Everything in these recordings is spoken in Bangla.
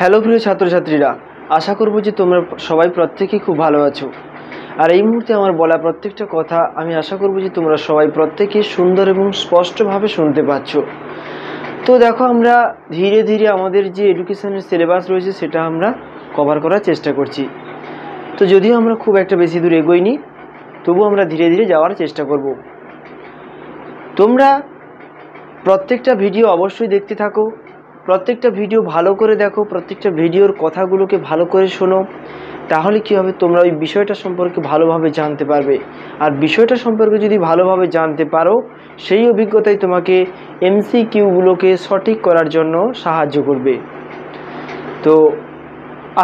হ্যালো প্রিয় ছাত্রছাত্রীরা, আশা করব যে তোমরা সবাই প্রত্যেকেই খুব ভালো আছো। আর এই মুহূর্তে আমার বলা প্রত্যেকটা কথা আমি আশা করব যে তোমরা সবাই প্রত্যেকেই সুন্দর এবং স্পষ্টভাবে শুনতে পাচ্ছ। তো দেখো, আমরা ধীরে ধীরে আমাদের যে এডুকেশনের সিলেবাস রয়েছে সেটা আমরা কভার করার চেষ্টা করছি। তো যদিও আমরা খুব একটা বেশি দূর এগোইনি, তবু আমরা ধীরে ধীরে যাওয়ার চেষ্টা করব। তোমরা প্রত্যেকটা ভিডিও অবশ্যই দেখতে থাকো, প্রত্যেকটা ভিডিও ভালো করে দেখো, প্রত্যেকটা ভিডিওর কথাগুলোকে ভালো করে শোনো। তাহলে কী হবে, তোমরা ওই বিষয়টা সম্পর্কে ভালোভাবে জানতে পারবে। আর বিষয়টা সম্পর্কে যদি ভালোভাবে জানতে পারো, সেই অভিজ্ঞতাই তোমাকে এমসিকিউগুলোকে সঠিক করার জন্য সাহায্য করবে। তো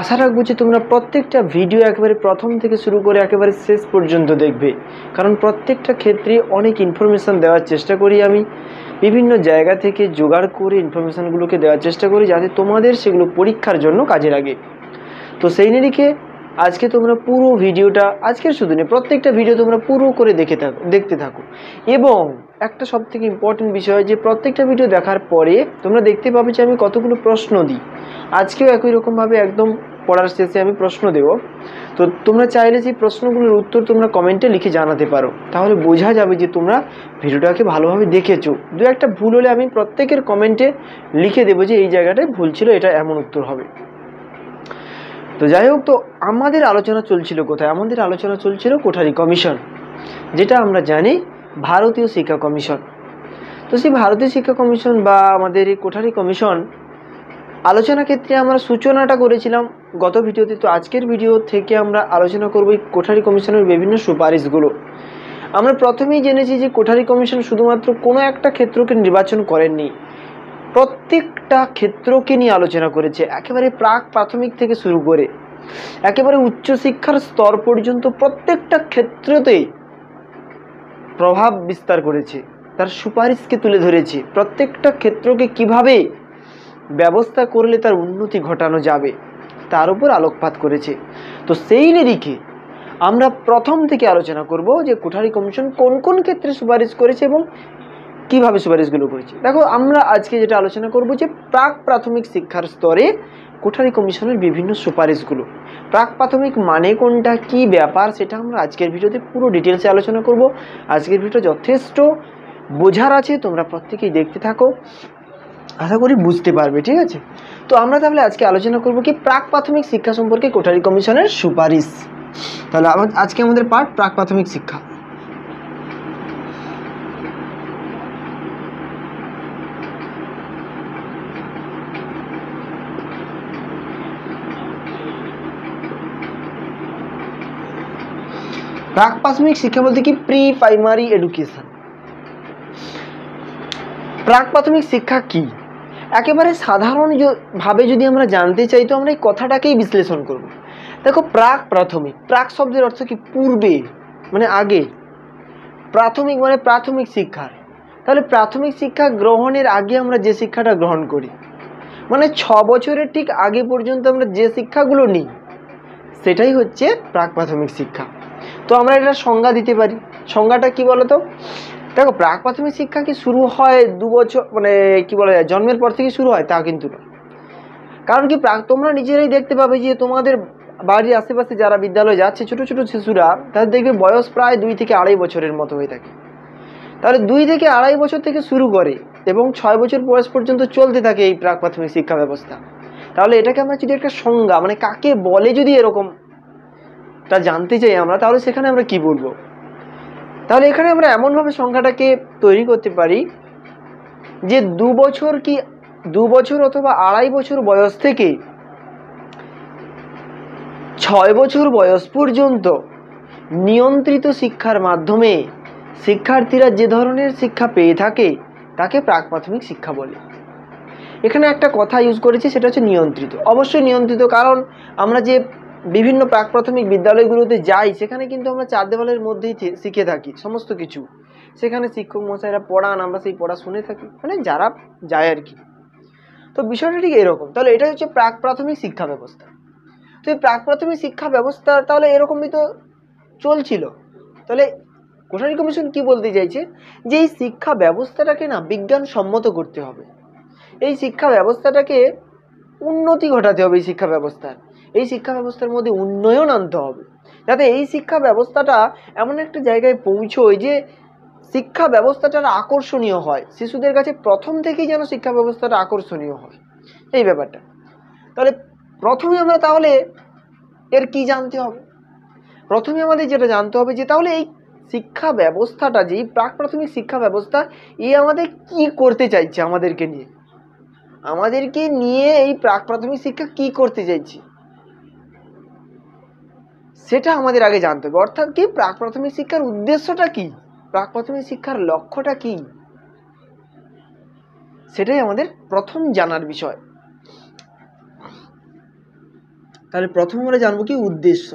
আশা রাখবো যে তোমরা প্রত্যেকটা ভিডিও একেবারে প্রথম থেকে শুরু করে একেবারে শেষ পর্যন্ত দেখবে, কারণ প্রত্যেকটা ক্ষেত্রে অনেক ইনফরমেশান দেওয়ার চেষ্টা করি আমি, বিভিন্ন জায়গা থেকে জোগাড় করে ইনফরমেশানগুলোকে দেওয়ার চেষ্টা করি যাতে তোমাদের সেগুলো পরীক্ষার জন্য কাজে লাগে। তো সেই নিরিখে আজকে তোমরা পুরো ভিডিওটা, আজকের শুধু নেই প্রত্যেকটা ভিডিও তোমরা পুরো করে দেখতে থাকো। এবং একটা সবথেকে ইম্পর্টেন্ট বিষয় যে প্রত্যেকটা ভিডিও দেখার পরে তোমরা দেখতে পাবে যে আমি কতগুলো প্রশ্ন দিই। আজকেও একই রকমভাবে একদম পড়ার শেষে আমি প্রশ্ন দেব। তো তোমরা চাইলে সেই প্রশ্নগুলোর উত্তর তোমরা কমেন্টে লিখে জানাতে পারো, তাহলে বোঝা যাবে যে তোমরা ভিডিওটাকে ভালোভাবে দেখেছো। দু একটা ভুল হলে আমি প্রত্যেকের কমেন্টে লিখে দেবো যে এই জায়গাটায় ভুল ছিল, এটা এমন উত্তর হবে। তো যাই হোক, তো আমাদের আলোচনা চলছিল কোথায়? আমাদের আলোচনা চলছিল কোঠারি কমিশন, যেটা আমরা জানি ভারতীয় শিক্ষা কমিশন। তো সেই ভারতীয় শিক্ষা কমিশন বা আমাদের এই কোঠারি কমিশন আলোচনা ক্ষেত্রে আমরা সূচনাটা করেছিলাম গত ভিডিওতে। তো আজকের ভিডিও থেকে আমরা আলোচনা করব এই কোঠারি কমিশনের বিভিন্ন সুপারিশগুলো। আমরা প্রথমেই জেনেছি যে কোঠারি কমিশন শুধুমাত্র কোনো একটা ক্ষেত্রকে নির্বাচন করেননি, প্রত্যেকটা ক্ষেত্রকে নিয়ে আলোচনা করেছে, একেবারে প্রাক প্রাথমিক থেকে শুরু করে একেবারে উচ্চশিক্ষার স্তর পর্যন্ত প্রত্যেকটা ক্ষেত্রতেই প্রভাব বিস্তার করেছে, তার সুপারিশকে তুলে ধরেছে, প্রত্যেকটা ক্ষেত্রকে কিভাবে ব্যবস্থা করলে তার উন্নতি ঘটানো যাবে তার উপর আলোকপাত করেছে। তো সেই নিরিখে আমরা প্রথম থেকে আলোচনা করব যে কোঠারি কমিশন কোন কোন ক্ষেত্রে সুপারিশ করেছে এবং কিভাবে সুপারিশগুলো করেছে। দেখো, আমরা আজকে যেটা আলোচনা করব যে প্রাক প্রাথমিক শিক্ষার স্তরে কোঠারি কমিশনের বিভিন্ন সুপারিশগুলো। প্রাক প্রাথমিক মানে কোনটা, কি ব্যাপার, সেটা আমরা আজকের ভিডিওতে পুরো ডিটেলসে আলোচনা করব। আজকের ভিডিওটা যথেষ্ট বোঝার আছে, তোমরা প্রত্যেকেই দেখতে থাকো, আশা করি বুঝতে পারবে। ঠিক আছে, তো আমরা তাহলে আজকে আলোচনা করব কি প্রাক প্রাথমিক শিক্ষা সম্পর্কে কোঠারি কমিশনের সুপারিশ। তাহলে আজকে আমাদের পার্ট প্রাক প্রাথমিক শিক্ষা। প্রাক প্রাথমিক শিক্ষা বলতে কি প্রি প্রাইমারি এডুকেশন। প্রাক প্রাথমিক শিক্ষা কি একেবারে সাধারণ ভাবে যদি আমরা জানতে চাই, তো আমরা এই কথাটাকেই বিশ্লেষণ করব। দেখো, প্রাক প্রাথমিক, প্রাক শব্দের অর্থ কি পূর্বে, মানে আগে। প্রাথমিক মানে প্রাথমিক শিক্ষা, তাহলে প্রাথমিক শিক্ষা গ্রহণের আগে আমরা যে শিক্ষাটা গ্রহণ করি, মানে 6 বছরের ঠিক আগে পর্যন্ত আমরা যে শিক্ষাগুলো নিই সেটাই হচ্ছে প্রাক প্রাথমিক শিক্ষা। তো আমরা এটা সংজ্ঞা দিতে পারি। সংজ্ঞাটা কি বলতো? দেখো, প্রাক প্রাথমিক শিক্ষা কি শুরু হয় 2 বছর, মানে কি বলা যায় জন্মের পর থেকে শুরু হয় তা কিন্তু না। কারণ কি, তোমরা নিজেরাই দেখতে পাবে যে তোমাদের বাড়ির আশেপাশে যারা বিদ্যালয়ে যাচ্ছে ছোট ছোট শিশুরা, তাদের দেখবে বয়স প্রায় 2 থেকে 2.5 বছরের মতো হয়ে থাকে। তাহলে 2 থেকে 2.5 বছর থেকে শুরু করে এবং 6 বছর বয়স পর্যন্ত চলতে থাকে এই প্রাক প্রাথমিক শিক্ষা ব্যবস্থা। তাহলে এটাকে আমরা যদি একটা সংজ্ঞা, মানে কাকে বলে যদি এরকম তা জানতে চাই আমরা, তাহলে সেখানে আমরা কি বলবো? তাহলে এখানে আমরা এমনভাবে সংখ্যাটাকে তৈরি করতে পারি যে 2 বছর কি 2 বছর অথবা 2.5 বছর বয়স থেকে 6 বছর বয়স পর্যন্ত নিয়ন্ত্রিত শিক্ষার মাধ্যমে শিক্ষার্থীরা যে ধরনের শিক্ষা পেয়ে থাকে তাকে প্রাক প্রাথমিক শিক্ষা বলে। এখানে একটা কথা ইউজ করেছি, সেটা হচ্ছে নিয়ন্ত্রিত। অবশ্যই নিয়ন্ত্রিত, কারণ আমরা যে বিভিন্ন প্রাক প্রাথমিক বিদ্যালয়গুলোতে যাই সেখানে কিন্তু আমরা 4 দেওয়ালের মধ্যেই শিখে থাকি সমস্ত কিছু। সেখানে শিক্ষক মশাইরা পড়ান, আমরা সেই পড়া শুনে থাকি, মানে যারা যায় আর কি। তো বিষয়টা ঠিক এরকম। তাহলে এটা হচ্ছে প্রাক প্রাথমিক শিক্ষা ব্যবস্থা। তো এই প্রাক প্রাথমিক শিক্ষা ব্যবস্থা তাহলে এরকমই তো চলছিল। তাহলে কোঠারি কমিশন কি বলতে চাইছে, যে এই শিক্ষা ব্যবস্থাটাকে না বিজ্ঞানসম্মত করতে হবে। এই শিক্ষা ব্যবস্থাটাকে উন্নতি ঘটাতে হবে। এই শিক্ষা ব্যবস্থার মধ্যে উন্নয়ন আনতে হবে, যাতে এই শিক্ষা ব্যবস্থাটা এমন একটা জায়গায় পৌঁছয় যে শিক্ষা ব্যবস্থাটা আকর্ষণীয় হয়, শিশুদের কাছে প্রথম থেকেই যেন শিক্ষা ব্যবস্থাটা আকর্ষণীয় হয়, এই ব্যাপারটা। তাহলে প্রথমে আমরা তাহলে এর কি জানতে হবে? প্রথমে আমাদের যেটা জানতে হবে যে তাহলে এই শিক্ষা ব্যবস্থাটা, যে প্রাক প্রাথমিক শিক্ষা ব্যবস্থা, আমাদের কি করতে চাইছে, আমাদেরকে নিয়ে এই প্রাক প্রাথমিক শিক্ষা কি করতে চাইছে সেটা আমাদের আগে জানতে হবে। অর্থাৎ কি, প্রাক প্রাথমিক শিক্ষার উদ্দেশ্যটা কি, প্রাক প্রাথমিক শিক্ষার লক্ষ্যটা কি, সেটাই আমাদের প্রথম জানার বিষয়। তাহলে প্রথম আমরা জানবো কি উদ্দেশ্য।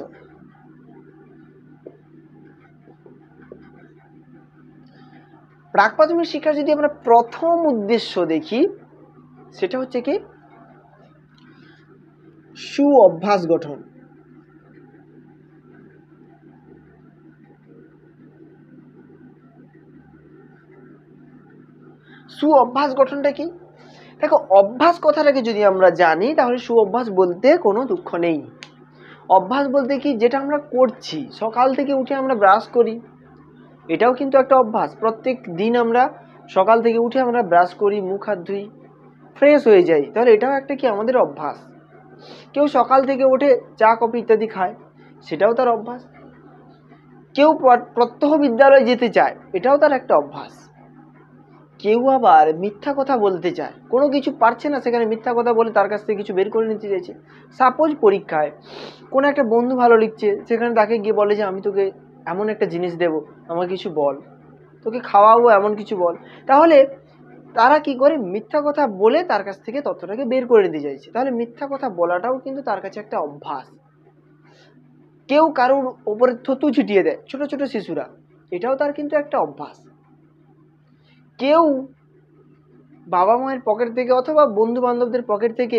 প্রাক প্রাথমিক শিক্ষার যদি আমরা প্রথম উদ্দেশ্য দেখি, সেটা হচ্ছে কি সু অভ্যাস গঠন। সু অভ্যাস গঠনটা কি? দেখো, অভ্যাস কথাটাকে যদি আমরা জানি তাহলে সু অভ্যাস বলতে কোনো দুঃখ নেই। অভ্যাস বলতে কি, যেটা আমরা করছি, সকাল থেকে উঠে আমরা ব্রাশ করি, এটাও কিন্তু একটা অভ্যাস। প্রত্যেক দিন আমরা সকাল থেকে উঠে আমরা ব্রাশ করি, মুখ হাত ধুই, ফ্রেশ হয়ে যাই, তাহলে এটাও একটা কি আমাদের অভ্যাস। কেউ সকাল থেকে উঠে চা কফি ইত্যাদি খায়, সেটাও তার অভ্যাস। কেউ প্রত্যহ বিদ্যালয়ে যেতে চায়, এটাও তার একটা অভ্যাস। কেউ আবার মিথ্যা কথা বলতে চায়, কোনো কিছু পারছে না, সেখানে মিথ্যা কথা বলে তার কাছ থেকে কিছু বের করে নিতে চাইছে। সাপোজ পরীক্ষায় কোনো একটা বন্ধু ভালো লিখছে, সেখানে তাকে গিয়ে বলে যে আমি তোকে এমন একটা জিনিস দেবো, আমাকে কিছু বল, তোকে খাওয়াবো, এমন কিছু বল। তাহলে তারা কি করে, মিথ্যা কথা বলে তার কাছ থেকে তথ্যটাকে বের করে নিতে চাইছে। তাহলে মিথ্যা কথা বলাটাও কিন্তু তার কাছে একটা অভ্যাস। কেউ কারোর ওপরে থুতু ছিটিয়ে দেয়, ছোট ছোট শিশুরা, এটাও তার কিন্তু একটা অভ্যাস। কেউ বাবা মায়ের পকেট থেকে অথবা বন্ধু বান্ধবদের পকেট থেকে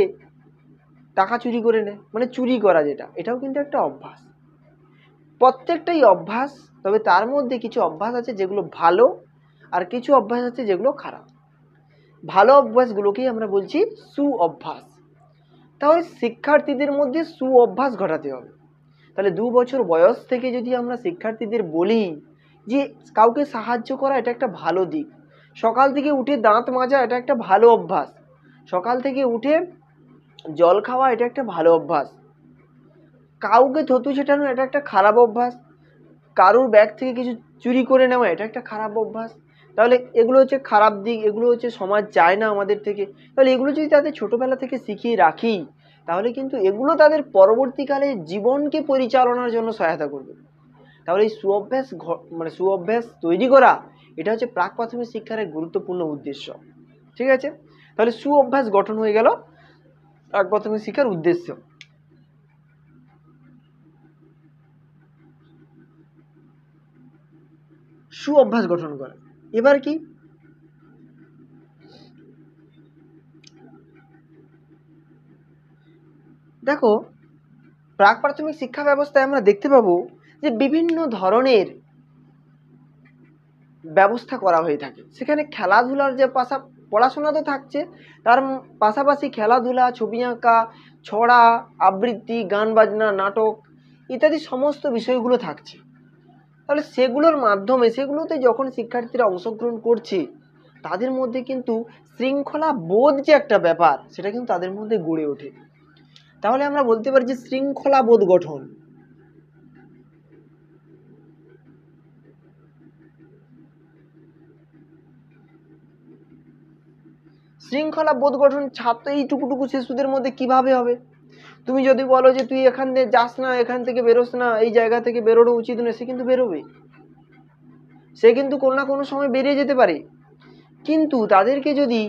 টাকা চুরি করে নেয়, মানে চুরি করা, যেটা, এটাও কিন্তু একটা অভ্যাস। প্রত্যেকটাই অভ্যাস, তবে তার মধ্যে কিছু অভ্যাস আছে যেগুলো ভালো, আর কিছু অভ্যাস আছে যেগুলো খারাপ। ভালো অভ্যাসগুলোকেই আমরা বলছি সু অভ্যাস। তাহলে শিক্ষার্থীদের মধ্যে সু অভ্যাস ঘটাতে হবে। তাহলে 2 বছর বয়স থেকে যদি আমরা শিক্ষার্থীদের বলি যে কাউকে সাহায্য করা, এটা একটা ভালো দিক, সকাল থেকে উঠে দাঁত মাজা, এটা একটা ভালো অভ্যাস, সকাল থেকে উঠে জল খাওয়া, এটা একটা ভালো অভ্যাস, কাউকে থুতু ছেটানো, এটা একটা খারাপ অভ্যাস, কারুর ব্যাগ থেকে কিছু চুরি করে নেওয়া, এটা একটা খারাপ অভ্যাস। তাহলে এগুলো হচ্ছে খারাপ দিক, এগুলো হচ্ছে সমাজ চায় না আমাদের থেকে। তাহলে এগুলো যদি তাদের ছোটোবেলা থেকে শিখিয়ে রাখি, তাহলে কিন্তু এগুলো তাদের পরবর্তীকালে জীবনকে পরিচালনার জন্য সহায়তা করবে। তাহলে এই সুঅভ্যাস তৈরি করা, এটা হচ্ছে প্রাক প্রাথমিক শিক্ষার এক গুরুত্বপূর্ণ উদ্দেশ্য। ঠিক আছে, তাহলে সুঅভ্যাস গঠন হয়ে গেল প্রাক প্রাথমিক শিক্ষার উদ্দেশ্য। সুঅভ্যাস গঠন করা। এবার কি, দেখো, প্রাক প্রাথমিক শিক্ষা ব্যবস্থায় আমরা দেখতে পাবো যে বিভিন্ন ধরনের ব্যবস্থা করা হয়ে থাকে। সেখানে খেলাধুলার যে পড়াশোনা তো থাকছে, তার পাশাপাশি খেলাধুলা, ছবি আঁকা, ছড়া, আবৃত্তি, গান বাজনা, নাটক ইত্যাদি সমস্ত বিষয়গুলো থাকছে। তাহলে সেগুলোর মাধ্যমে, সেগুলোতে যখন শিক্ষার্থীরা অংশগ্রহণ করছে, তাদের মধ্যে কিন্তু শৃঙ্খলা বোধ যে একটা ব্যাপার, সেটা কিন্তু তাদের মধ্যে গড়ে ওঠে। তাহলে আমরা বলতে পারি যে শৃঙ্খলা বোধ গঠন। শৃঙ্খলা বোধ গঠন ছাত্র এই টুকুটুকু শিশুদের মধ্যে কিভাবে হবে? তুমি যদি বলো যে তুই এখান থেকে যাস না, এখান থেকে বেরোস না, এই জায়গা থেকে বেরোনো উচিত নয়, সে কিন্তু বেরোবে, সে কিন্তু কোনো না কোনো সময় বেরিয়ে যেতে পারে। কিন্তু তাদেরকে যদি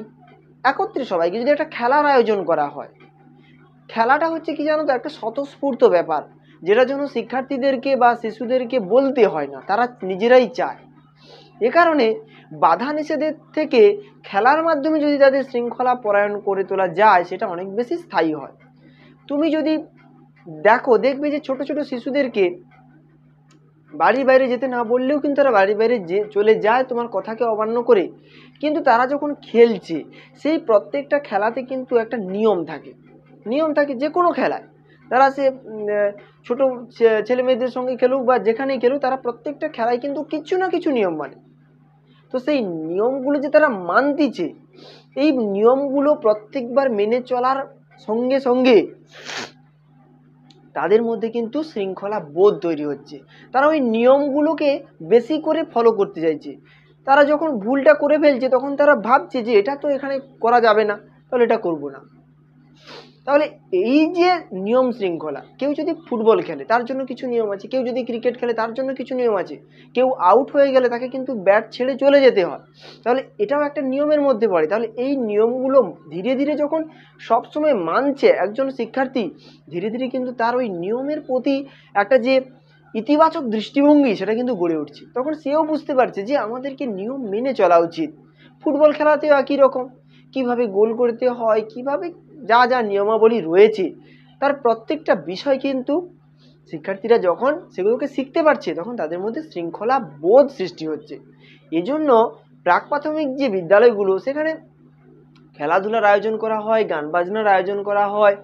একত্রে সবাইকে যদি একটা খেলার আয়োজন করা হয়, খেলাটা হচ্ছে কি জানো তো, একটা স্বতঃস্ফূর্ত ব্যাপার, যেটা জন্য শিক্ষার্থীদেরকে বা শিশুদেরকে বলতে হয় না, তারা নিজেরাই চায়। এ কারণে বাধা নিষেধের থেকে খেলার মাধ্যমে যদি তাদের শৃঙ্খলা পরায়ণ করে তোলা যায়, সেটা অনেক বেশি স্থায়ী হয়। তুমি যদি দেখবে যে ছোট ছোট শিশুদেরকে বাড়ির বাইরে যেতে না বললেও কিন্তু তারা বাড়ির বাইরে চলে যায় তোমার কথাকে অমান্য করে। কিন্তু তারা যখন খেলছে, সেই প্রত্যেকটা খেলাতে কিন্তু একটা নিয়ম থাকে, নিয়ম থাকে যে কোনো খেলায়। তারা সে ছোট ছেলে মেয়েদের সঙ্গে খেলুক বা যেখানেই খেলুক, তারা প্রত্যেকটা খেলায় কিন্তু কিছু না কিছু নিয়ম মানে। তো সেই নিয়মগুলো যে তারা মানতেছে, এই নিয়মগুলো প্রত্যেকবার মেনে চলার সঙ্গে সঙ্গে তাদের মধ্যে কিন্তু শৃঙ্খলা বোধ তৈরি হচ্ছে। তারা ওই নিয়মগুলোকে বেশি করে ফলো করতে চাইছে। তারা যখন ভুলটা করে ফেলছে তখন তারা ভাবছে যে এটা তো এখানে করা যাবে না, তাহলে এটা করব না। তাহলে এই যে নিয়ম শৃঙ্খলা, কেউ যদি ফুটবল খেলে তার জন্য কিছু নিয়ম আছে, কেউ যদি ক্রিকেট খেলে তার জন্য কিছু নিয়ম আছে, কেউ আউট হয়ে গেলে তাকে কিন্তু ব্যাট ছেড়ে চলে যেতে হয়, তাহলে এটাও একটা নিয়মের মধ্যে পড়ে। তাহলে এই নিয়মগুলো ধীরে ধীরে যখন সবসময় মানছে একজন শিক্ষার্থী, ধীরে ধীরে কিন্তু তার ওই নিয়মের প্রতি একটা যে ইতিবাচক দৃষ্টিভঙ্গি সেটা কিন্তু গড়ে উঠছে। তখন সেও বুঝতে পারছে যে আমাদেরকে নিয়ম মেনে চলা উচিত। ফুটবল খেলাতেও একই রকম, কিভাবে গোল করতে হয়, কিভাবে যা যা নিয়মাবলী রয়েছে, তার প্রত্যেকটা বিষয় কিন্তু শিক্ষার্থীরা যখন সেগুলোকে শিখতে পারছে তখন তাদের মধ্যে শৃঙ্খলা বোধ সৃষ্টি হচ্ছে। এজন্য প্রাক প্রাথমিক যে বিদ্যালয়গুলো, সেখানে খেলাধুলার আয়োজন করা হয়, গান বাজনার আয়োজন করা হয়,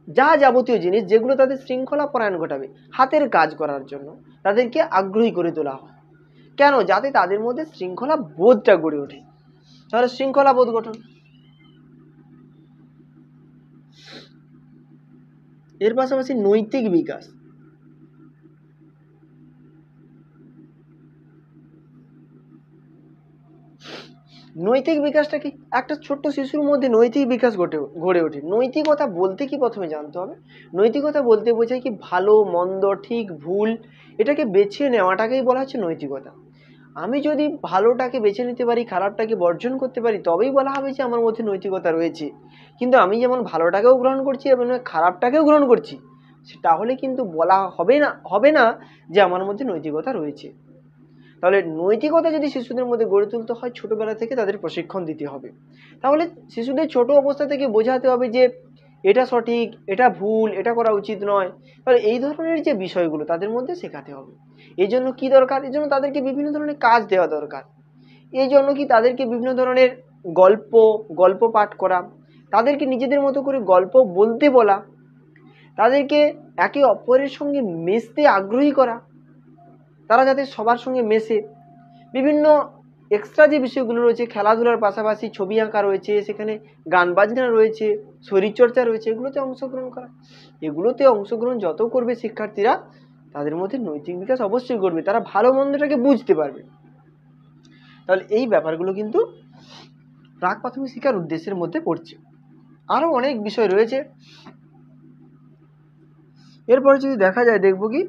যা যাবতীয় জিনিস যেগুলো তাদের শৃঙ্খলা পরায়ণ ঘটাবে, হাতের কাজ করার জন্য তাদেরকে আগ্রহী করে তোলা হয়। কেন? যাতে তাদের মধ্যে শৃঙ্খলা বোধটা গড়ে ওঠে। তাহলে শৃঙ্খলা বোধ গঠন, এর পাশাপাশি নৈতিক বিকাশ। নৈতিক বিকাশটা কি? একটা ছোট্ট শিশুর মধ্যে নৈতিক বিকাশ গড়ে ওঠে। নৈতিকতা বলতে কি প্রথমে জানতে হবে। নৈতিকতা বলতে বোঝায় কি ভালো মন্দ, ঠিক ভুল, এটাকে বেছে নেওয়াটাকেই বলা হচ্ছে নৈতিকতা। আমি যদি ভালোটাকে বেছে নিতে পারি, খারাপটাকে বর্জন করতে পারি, তবেই বলা হবে যে আমার মধ্যে নৈতিকতা রয়েছে। কিন্তু আমি যেমন ভালোটাকেও গ্রহণ করছি এবং খারাপটাকেও গ্রহণ করছি, তাহলে কিন্তু বলা হবে না যে আমার মধ্যে নৈতিকতা রয়েছে। তাহলে নৈতিকতা যদি শিশুদের মধ্যে গড়ে তুলতে হয়, ছোটবেলা থেকে তাদের প্রশিক্ষণ দিতে হবে। তাহলে শিশুদের ছোট অবস্থা থেকে বোঝাতে হবে যে এটা সঠিক, এটা ভুল, এটা করা উচিত নয়। তাহলে এই ধরনের যে বিষয়গুলো তাদের মধ্যে শেখাতে হবে। এই জন্য কি দরকার? এই জন্য তাদেরকে বিভিন্ন ধরনের কাজ দেওয়া দরকার। এই জন্য কি তাদেরকে বিভিন্ন ধরনের গল্প পাঠ করা, তাদেরকে নিজেদের মতো করে গল্প বলতে বলা, তাদেরকে একে অপরের সঙ্গে মিশতে আগ্রহী করা, তারা যাতে সবার সঙ্গে মেশে। বিভিন্ন এক্সট্রা যে বিষয়গুলো রয়েছে, খেলাধুলার পাশাপাশি ছবি আঁকা রয়েছে, সেখানে গান বাজনা রয়েছে, শরীরচর্চা রয়েছে, এগুলোতে অংশগ্রহণ করা। এগুলোতে অংশগ্রহণ যত করবে শিক্ষার্থীরা, তাদের মধ্যে নৈতিক বিকাশ অবশ্যই করবে, তারা ভালো মন্দটাকে বুঝতে পারবে। তাহলে এই ব্যাপারগুলো কিন্তু প্রাক প্রাথমিক শিক্ষার উদ্দেশ্যের মধ্যে পড়ছে। আরও অনেক বিষয় রয়েছে। এরপরে যদি দেখা যায়, দেখব কি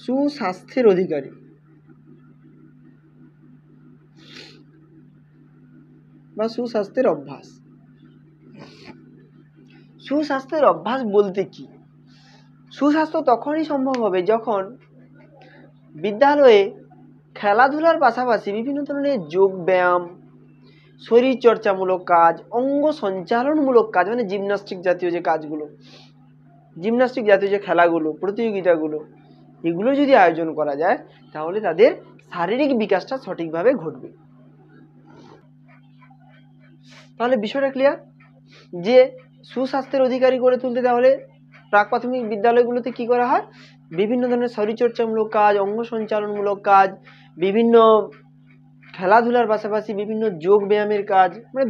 সুস্বাস্থ্যের অধিকারী বা সুস্বাস্থ্যের অভ্যাস। সুস্বাস্থ্যের অভ্যাস বলতে কি? সুস্বাস্থ্য তখনই সম্ভব হবে যখন বিদ্যালয়ে খেলাধুলার পাশাপাশি বিভিন্ন ধরনের যোগ ব্যায়াম, শরীরচর্চামূলক কাজ, অঙ্গ সঞ্চালনমূলক কাজ, মানে জিমন্যাস্টিক জাতীয় যে কাজগুলো, জিমন্যাস্টিক জাতীয় যে খেলাগুলো, প্রতিযোগিতাগুলো, এগুলো যদি আয়োজন করা যায়, তাহলে তাদের শারীরিক বিকাশটা সঠিকভাবে ঘটবে। তাহলে বিষয়টা ক্লিয়ার যে সুস্বাস্থ্যের অধিকারী করে তুলতে তাহলে প্রাক প্রাথমিক বিদ্যালয়গুলোতে কি করা হয়? বিভিন্ন ধরনের শরীরচর্চামূলক কাজ, অঙ্গ সঞ্চালনমূলক কাজ, বিভিন্ন খেলাধুলার পাশাপাশি বিভিন্ন যোগ ব্যায়ামের কাজ, মানে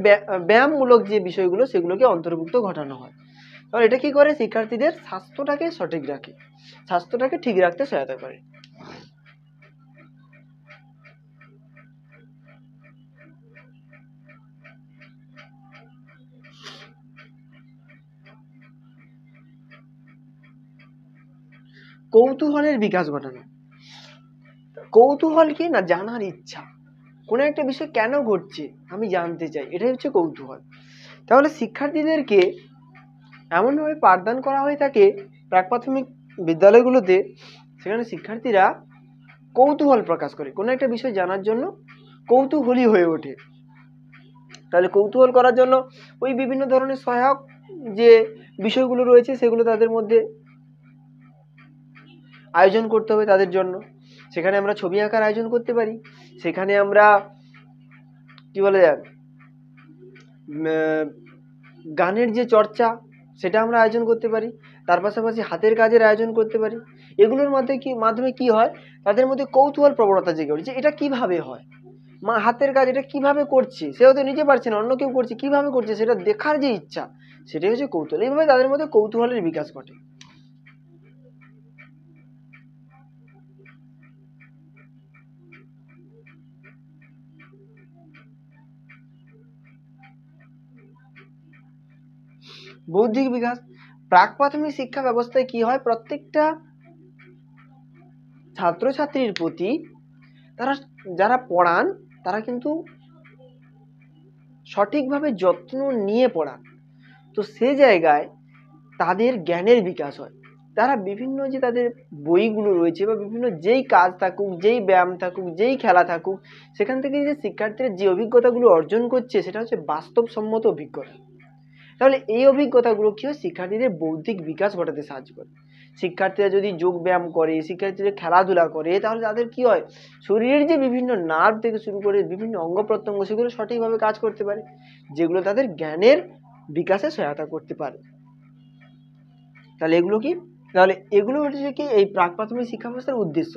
ব্যায়ামমূলক যে বিষয়গুলো সেগুলোকে অন্তর্ভুক্ত ঘটানো হয়। তাহলে এটা কি করে? শিক্ষার্থীদের স্বাস্থ্যটাকে সঠিক রাখে, স্বাস্থ্যটাকে ঠিক রাখতে সহায়তা করে। কৌতূহলের বিকাশ ঘটানো। কৌতূহল কি না? জানার ইচ্ছা, কোনো একটা বিষয় কেন ঘটছে আমি জানতে চাই, এটাই হচ্ছে কৌতূহল। তাহলে শিক্ষার্থীদেরকে এমনভাবে পাঠদান করা হয়ে থাকে প্রাক প্রাথমিক বিদ্যালয়গুলোতে, সেখানে শিক্ষার্থীরা কৌতূহল প্রকাশ করে, কোনো একটা বিষয় জানার জন্য কৌতূহলী হয়ে ওঠে। তাহলে কৌতূহল করার জন্য ওই বিভিন্ন ধরনের সহায়ক যে বিষয়গুলো রয়েছে সেগুলো তাদের মধ্যে আয়োজন করতে হবে তাদের জন্য। সেখানে আমরা ছবি আঁকার আয়োজন করতে পারি, সেখানে আমরা কি বলা যায় গানের যে চর্চা সেটা আমরা আয়োজন করতে পারি, তার পাশাপাশি হাতের কাজের আয়োজন করতে পারি। এগুলোর মাধ্যমে কি হয়, তাদের মধ্যে কৌতূহল প্রবণতা জেগে ওঠে যে এটা কিভাবে হয়, হাতের কাজ এটা কিভাবে করছে, সে হয়তো নিজে পারছে না, অন্য কেউ করছে, কিভাবে করছে সেটা দেখার যে ইচ্ছা, সেটাই হচ্ছে কৌতূহল। এইভাবে তাদের মধ্যে কৌতূহলের বিকাশ ঘটে। বৌদ্ধিক বিকাশ, প্রাক প্রাথমিক শিক্ষা ব্যবস্থায় কি হয়, প্রত্যেকটা ছাত্রছাত্রীর প্রতি যারা পড়ান তারা কিন্তু সঠিকভাবে যত্ন নিয়ে পড়ান। তো সে জায়গায় তাদের জ্ঞানের বিকাশ হয়। তারা বিভিন্ন যে তাদের বইগুলো রয়েছে বা বিভিন্ন যেই কাজ থাকুক, যেই ব্যায়াম থাকুক, যেই খেলা থাকুক, সেখান থেকে যে শিক্ষার্থীরা যে অভিজ্ঞতাগুলো অর্জন করছে সেটা হচ্ছে বাস্তবসম্মত অভিজ্ঞতা। তাহলে এই অভিজ্ঞতাগুলো কি হয়, শিক্ষার্থীদের বৌদ্ধিক বিকাশ ঘটাতে সাহায্য করে। শিক্ষার্থীরা যদি যোগ ব্যায়াম করে, শিক্ষার্থীরা খেলাধুলা করে, তাহলে তাদের কি হয়, শরীরের যে বিভিন্ন নার্ভ থেকে শুরু করে বিভিন্ন অঙ্গ প্রত্যঙ্গ সেগুলো সঠিকভাবে কাজ করতে পারে, যেগুলো তাদের জ্ঞানের বিকাশে সহায়তা করতে পারে। তাহলে এগুলো হচ্ছে কি এই প্রাক প্রাথমিক শিক্ষা ব্যবস্থার উদ্দেশ্য।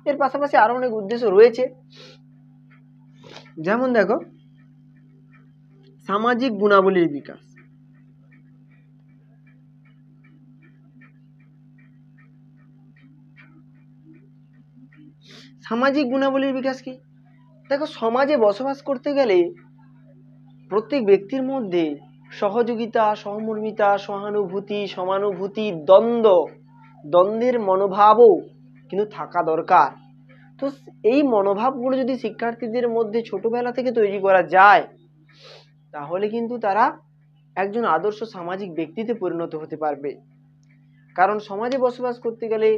এর পাশাপাশি আরো অনেক উদ্দেশ্য রয়েছে, যেমন দেখো সামাজিক গুণাবলীর বিকাশ। সামাজিক গুণাবলীর বিকাশ কি, দেখো সমাজে বসবাস করতে গেলে প্রত্যেক ব্যক্তির মধ্যে সহযোগিতা, সহমর্মিতা, সহানুভূতি, সমানুভূতি, দ্বন্দ্বের মনোভাবও কিন্তু থাকা দরকার। তো এই মনোভাবগুলো যদি শিক্ষার্থীদের মধ্যে ছোটবেলা থেকে তৈরি করা যায়, তাহলে কিন্তু তারা একজন আদর্শ সামাজিক ব্যক্তিতে পরিণত হতে পারবে। কারণ সমাজে বসবাস করতে গেলে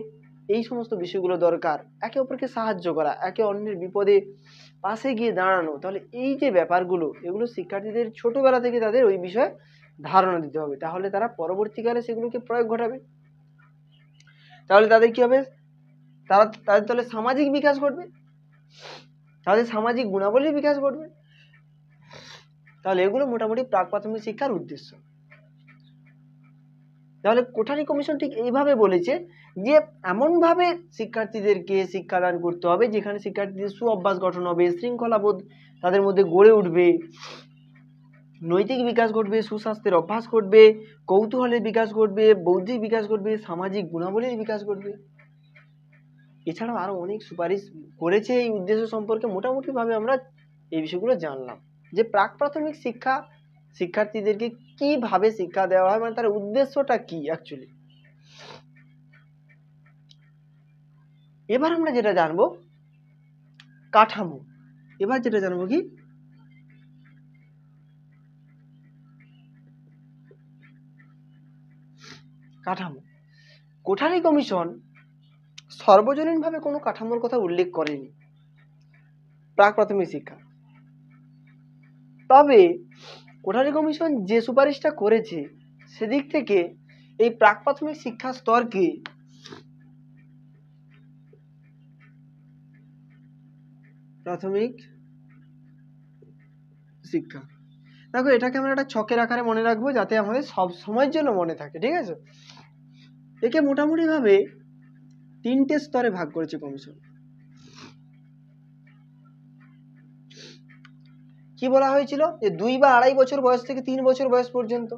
এই সমস্ত বিষয়গুলো দরকার, একে অপরকে সাহায্য করা, একে অন্যের বিপদে পাশে গিয়ে দাঁড়ানো। তাহলে এই যে ব্যাপারগুলো, এগুলো শিক্ষার্থীদের ছোটবেলা থেকে তাদের ওই বিষয়ে ধারণা দিতে হবে, তাহলে তারা পরবর্তীকালে সেগুলোকে প্রয়োগ ঘটাবে। তাহলে তাদের কি হবে, তাদের সামাজিক বিকাশ ঘটবে, তাদের সামাজিক গুণাবলীর বিকাশ ঘটবে। তাহলে এগুলো মোটামুটি প্রাক প্রাথমিক শিক্ষার উদ্দেশ্য। তাহলে কোঠারি কমিশন ঠিক এইভাবে বলেছে যে এমনভাবে শিক্ষার্থীদেরকে শিক্ষাদান করতে হবে যেখানে শিক্ষার্থীদের সু অভ্যাস গঠন হবে, শৃঙ্খলাবোধ তাদের মধ্যে গড়ে উঠবে, নৈতিক বিকাশ ঘটবে, সুস্বাস্থ্যের অভ্যাস ঘটবে, কৌতূহলের বিকাশ ঘটবে, বৌদ্ধিক বিকাশ ঘটবে, সামাজিক গুণাবলীর বিকাশ ঘটবে। এছাড়াও আরো অনেক সুপারিশ করেছে এই উদ্দেশ্য সম্পর্কে। মোটামুটি ভাবে আমরা এই বিষয়গুলো জানলাম যে প্রাক প্রাথমিক শিক্ষার্থীদেরকে কিভাবে শিক্ষা দেওয়া হয়, মানে তার উদ্দেশ্যটা কি অ্যাকচুয়ালি। এবার আমরা যেটা জানবো কাঠামো। এবার যেটা জানবো কি কাঠামো। কোঠারি কমিশন সর্বজনীনভাবে কোনো কাঠামোর কথা উল্লেখ করেনি প্রাক প্রাথমিক শিক্ষা। তবে কোঠারি কমিশন যে সুপারিশটা করেছে সেদিক থেকে এই প্রাক প্রাথমিক শিক্ষা স্তরকে প্রাথমিক শিক্ষা, দেখো এটাকে আমরা একটা ছকের আকারে মনে রাখবো যাতে আমাদের সব সময়ের জন্য মনে থাকে, ঠিক আছে। একে মোটামুটি ভাবে 3টে স্তরে ভাগ করেছে কমিশন। কি বলা হয়েছিল যে 2 বা 2.5 বছর বয়স থেকে 3 বছর বয়স পর্যন্ত।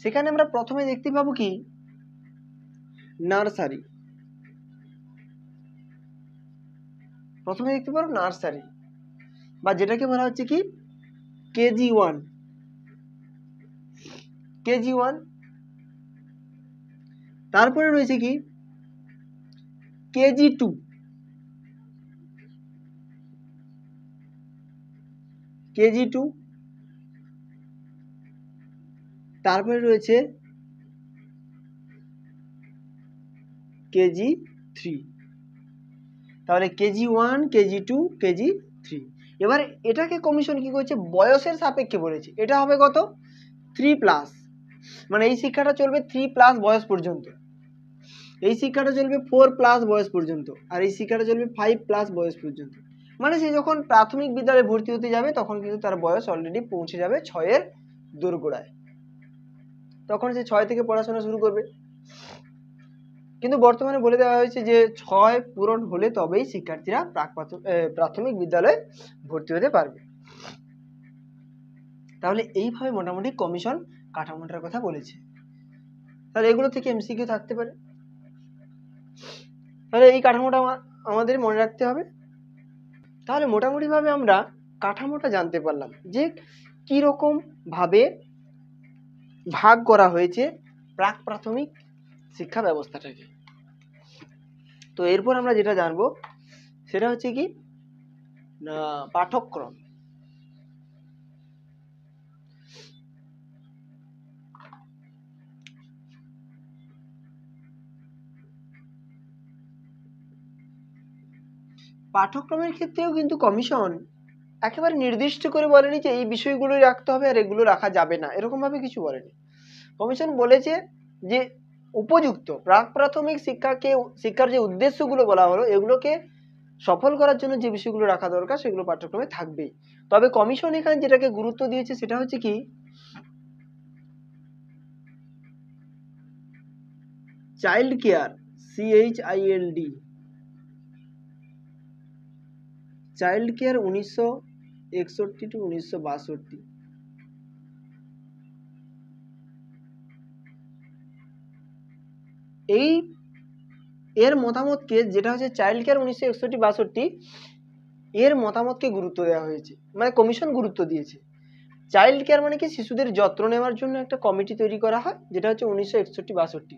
সেখানে আমরা প্রথমে দেখতে পাবো কি নার্সারি, প্রথমে দেখতে পাবো নার্সারি বা যেটাকে বলা হচ্ছে কি KG1। তারপরে রয়েছে কি KG2, তারপরে রয়েছে KG3। তাহলে KG1, KG2, KG3। এবার এটাকে কমিশন কি করেছে, বয়সের সাপেক্ষে বলেছে এটা হবে কত 3+, মানে এই শিক্ষাটা চলবে 3+ বয়স পর্যন্ত, এই শিক্ষাটা চলবে 4+ বয়স পর্যন্ত, আর এই শিক্ষাটা চলবে 5+ বয়স পর্যন্ত। মানে সে যখন প্রাথমিক বিদ্যালয়ে ভর্তি হতে যাবে তখন কিন্তু তার বয়স অলরেডি পৌঁছে যাবে 6-এর দোরগোড়ায়। তখন সে 6 থেকে পড়াশোনা শুরু করবে। কিন্তু বর্তমানে বলে দেওয়া হয়েছে যে 6 পূরণ হলে তবেই শিক্ষার্থীরা প্রাথমিক বিদ্যালয়ে ভর্তি হতে পারবে। তাহলে এইভাবে মোটামুটি কমিশন কাঠামোটার কথা বলেছে। তাহলে এগুলো থেকে এমসিকিউ থাকতে পারে। তাহলে এই কাঠামোটা আমাদের মনে রাখতে হবে। তাহলে মোটামুটিভাবে আমরা কাঠামোটা জানতে পারলাম যে কীরকম ভাবে ভাগ করা হয়েছে প্রাক প্রাথমিক শিক্ষা ব্যবস্থাটাকে। তো এরপর আমরা যেটা জানবো সেটা হচ্ছে কি না পাঠ্যক্রম। পাঠ্যক্রমের ক্ষেত্রেও কিন্তু কমিশন একেবারে নির্দিষ্ট করে বলেনি যে এই বিষয়গুলোই রাখতে হবে আর এগুলো রাখা যাবে না, এরকম ভাবে কিছু বলেনি। কমিশন বলেছে যে উপযুক্ত প্রাক প্রাথমিক শিক্ষার যে উদ্দেশ্যগুলো বলা হলো এগুলোকে সফল করার জন্য যে বিষয়গুলো রাখা দরকার সেগুলো পাঠ্যক্রমে থাকবেই। তবে কমিশন এখানে যেটাকে গুরুত্ব দিয়েছে সেটা হচ্ছে কি child care, CHILD, child care 1961 to 1962। এর মতামতকে যেটা হচ্ছে চাইল্ড কেয়ার 1961-62 এর মতামতকে গুরুত্ব দেওয়া হয়েছে, মানে কমিশন গুরুত্ব দিয়েছে। চাইল্ড কেয়ার মানে কি শিশুদের যত্ন নেওয়ার জন্য একটা কমিটি তৈরি করা হয় যেটা হচ্ছে 1961-62।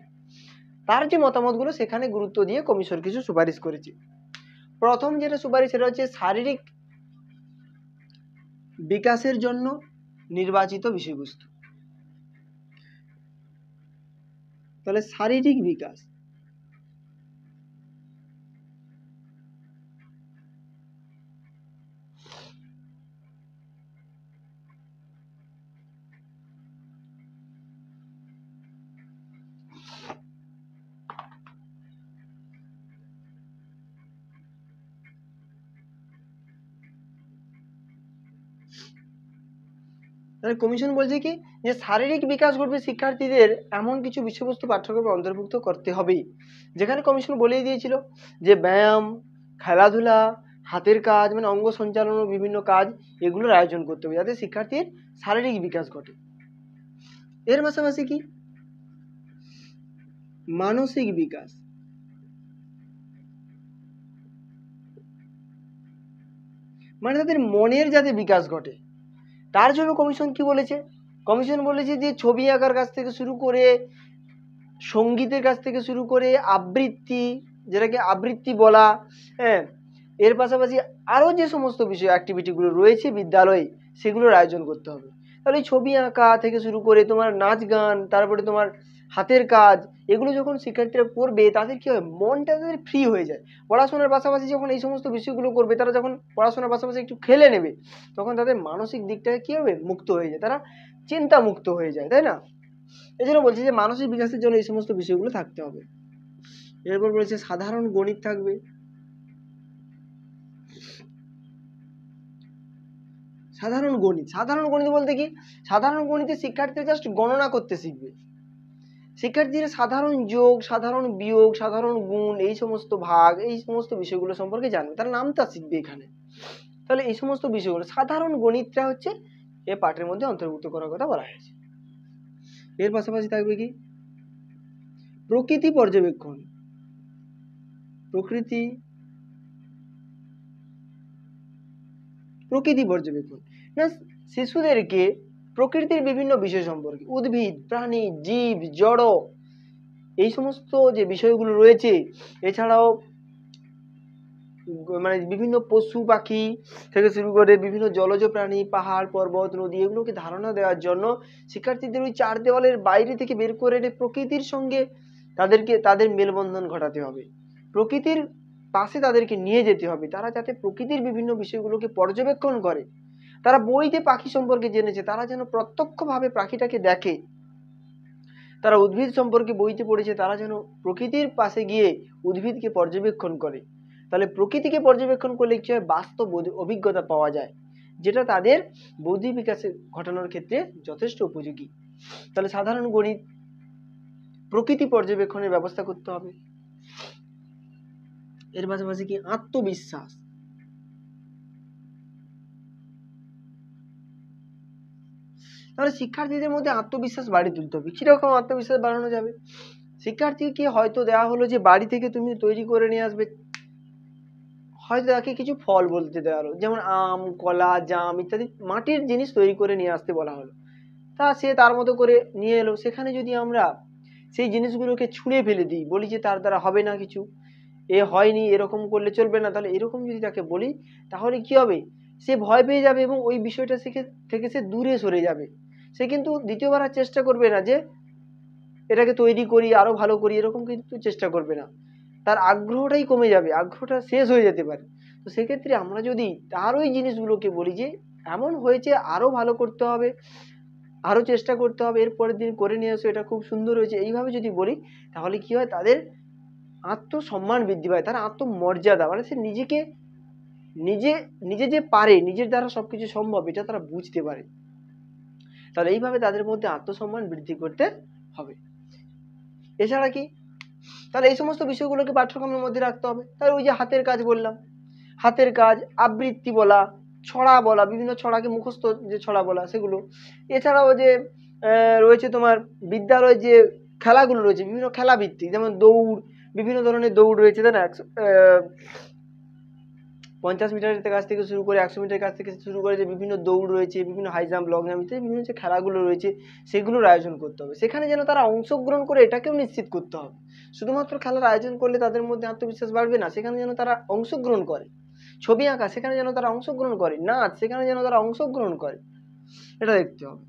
তার যে মতামতগুলো সেখানে গুরুত্ব দিয়ে কমিশন কিছু সুপারিশ করেছে। প্রথম যেটা সুপারিশ সেটা হচ্ছে শারীরিক বিকাশের জন্য নির্বাচিত বিষয়বস্তু। তাহলে শারীরিক বিকাশ, তাহলে কমিশন বলছে কি যে শারীরিক বিকাশ ঘটবে শিক্ষার্থীদের এমন কিছু বিষয়বস্তু পাঠ্যক্রমে অন্তর্ভুক্ত করতে হবেই। যেখানে কমিশন বলেই দিয়েছিল যে ব্যায়াম, খেলাধুলা, হাতের কাজ মানে অঙ্গ সঞ্চালন ও বিভিন্ন কাজ এগুলোর আয়োজন করতে হবে যাতে শিক্ষার্থীর শারীরিক বিকাশ ঘটে। এর পাশাপাশি কি মানসিক বিকাশ, মানে তাদের মনের যাতে বিকাশ ঘটে তার জন্য কমিশন কি বলেছে, কমিশন বলেছে যে ছবি আঁকার কাছ থেকে শুরু করে সঙ্গীতের কাছ থেকে শুরু করে আবৃত্তি, যেটাকে আবৃত্তি বলা, হ্যাঁ, এর পাশাপাশি আরও যে সমস্ত বিষয় অ্যাক্টিভিটিগুলো রয়েছে বিদ্যালয়ে সেগুলোর আয়োজন করতে হবে। তাহলে ছবি আঁকা থেকে শুরু করে তোমার নাচ গান, তারপরে তোমার হাতের কাজ, এগুলো যখন শিক্ষার্থীরা করবে তাদের কি হয় মনটা তাদের ফ্রি হয়ে যায়। পড়াশোনার পাশাপাশি যখন এই সমস্ত বিষয়গুলো করবে, তারা যখন পড়াশোনার পাশাপাশি একটু খেলে নেবে তখন তাদের মানসিক দিকটাকে কি হবে মুক্ত হয়ে যায়, তারা চিন্তা মুক্ত হয়ে যায়, তাই না? এই জন্য বলছি যে মানসিক বিকাশের জন্য এই সমস্ত বিষয়গুলো থাকতে হবে। এরপর বলেছে সাধারণ গণিত থাকবে। সাধারণ গণিত বলতে কি সাধারণ গণিতে শিক্ষার্থীরা জাস্ট গণনা করতে শিখবে। শিক্ষার্থীরা সাধারণ যোগ, সাধারণ বিয়োগ, সাধারণ গুণ, এই সমস্ত ভাগ, এই সমস্ত বিষয়গুলো সম্পর্কে জানবে, তারা নামটা শিখবে এখানে। তাহলে এই সমস্ত বিষয়গুলো সাধারণ গণিতটা হচ্ছে এ পাঠের মধ্যে অন্তর্ভুক্ত করার কথা বলা হয়েছে। এর পাশাপাশি থাকবে কি প্রকৃতি পর্যবেক্ষণ, প্রকৃতি পর্যবেক্ষণ না শিশুদেরকে প্রকৃতির বিভিন্ন বিষয় সম্পর্কে, উদ্ভিদ, প্রাণী, জীব, জড়, এই সমস্ত যে বিষয়গুলো রয়েছে, এছাড়াও মানে বিভিন্ন পশু পাখি থেকে শুরু করে বিভিন্ন জলজ প্রাণী, পাহাড় পর্বত, নদী, এগুলোকে ধারণা দেওয়ার জন্য শিক্ষার্থীদের ওই চার দেওয়ালের বাইরে থেকে বের করে এনে প্রকৃতির সঙ্গে তাদের মেলবন্ধন ঘটাতে হবে, প্রকৃতির পাশে তাদেরকে নিয়ে যেতে হবে, তারা যাতে প্রকৃতির বিভিন্ন বিষয়গুলোকে পর্যবেক্ষণ করে। তারা বইতে পাখি সম্পর্কে জেনেছে, তারা যেন প্রত্যক্ষভাবে পাখিটাকে দেখে। তারা উদ্ভিদ সম্পর্কে বইতে পড়েছে, তারা যেন প্রকৃতির পাশে গিয়ে উদ্ভিদকে পর্যবেক্ষণ করে। তাহলে প্রকৃতিকে পর্যবেক্ষণ করলে কি হয়, বাস্তব অভিজ্ঞতা পাওয়া যায়, যেটা তাদের বৌদ্ধিক বিকাশে ঘটানোর ক্ষেত্রে যথেষ্ট উপযোগী। তাহলে সাধারণ গণিত, প্রকৃতি পর্যবেক্ষণের ব্যবস্থা করতে হবে। এর পাশাপাশি কি আত্মবিশ্বাস, তাহলে শিক্ষার্থীদের মধ্যে আত্মবিশ্বাস বাড়িয়ে তুলতে হবে। কিরকম আত্মবিশ্বাস বাড়ানো যাবে? শিক্ষার্থীকে হয়তো দেওয়া হলো যে বাড়ি থেকে তুমি তৈরি করে নিয়ে আসবে, হয়তো তাকে কিছু ফল বলতে দেওয়া হলো, যেমন আম, কলা, জাম ইত্যাদি মাটির জিনিস তৈরি করে নিয়ে আসতে বলা হলো। তা সে তার মতো করে নিয়ে এলো। সেখানে যদি আমরা সেই জিনিসগুলোকে ছুঁড়ে ফেলে দিই, বলি যে তার দ্বারা হবে না কিছু, এ হয়নি, এরকম করলে চলবে না, তাহলে এরকম যদি তাকে বলি, তাহলে কি হবে, সে ভয় পেয়ে যাবে এবং ওই বিষয়টা থেকে সে দূরে সরে যাবে। সে কিন্তু দ্বিতীয়বার আর চেষ্টা করবে না যে এটাকে তৈরি করি, আরো ভালো করি, এরকম কিন্তু চেষ্টা করবে না। তার আগ্রহটাই কমে যাবে, আগ্রহটা শেষ হয়ে যেতে পারে। তো সেক্ষেত্রে আমরা যদি তার ওই জিনিসগুলোকে বলি যে এমন হয়েছে, আরো ভালো করতে হবে, আরো চেষ্টা করতে হবে, এর পরের দিন করে নিয়ে এসো, এটা খুব সুন্দর হয়েছে, এইভাবে যদি বলি, তাহলে কি হয়, তাদের আত্মসম্মান বৃদ্ধি পায়, তার আত্মমর্যাদা, মানে সে নিজেকে নিজে নিজে যে পারে, নিজের দ্বারা সবকিছু সম্ভব, এটা তারা বুঝতে পারে। তাহলে এইভাবে তাদের মধ্যে আত্মসম্মান বৃদ্ধি করতে হবে। এছাড়া কি, তাহলে এই সমস্ত বিষয়গুলোকে পাঠ্যক্রমের মধ্যে রাখতে হবে। তাহলে ওই যে হাতের কাজ বললাম, হাতের কাজ, আবৃত্তি বলা, ছড়া বলা, বিভিন্ন ছড়াকে মুখস্থ যে ছড়া বলা সেগুলো। এছাড়াও যে রয়েছে তোমার বিদ্যালয়ে যে খেলাগুলো রয়েছে, বিভিন্ন খেলা ভিত্তিক, যেমন দৌড়, বিভিন্ন ধরনের দৌড় রয়েছে, তাই না, 50 মিটারের কাছ থেকে শুরু করে 100 মিটারের কাছ থেকে শুরু করে যে বিভিন্ন দৌড় রয়েছে, বিভিন্ন হাই জাম্প, লং জাম্প ইত্যাদি বিভিন্ন যে খেলাগুলো রয়েছে, সেগুলোর আয়োজন করতে হবে। সেখানে যেন তারা অংশগ্রহণ করে, এটাকেও নিশ্চিত করতে হবে। শুধুমাত্র খেলার আয়োজন করলে তাদের মধ্যে আত্মবিশ্বাস বাড়বে না, সেখানে যেন তারা অংশগ্রহণ করে। ছবি আঁকা, সেখানে যেন তারা অংশগ্রহণ করে। নাচ, সেখানে যেন তারা অংশগ্রহণ করে, এটা দেখতে হবে।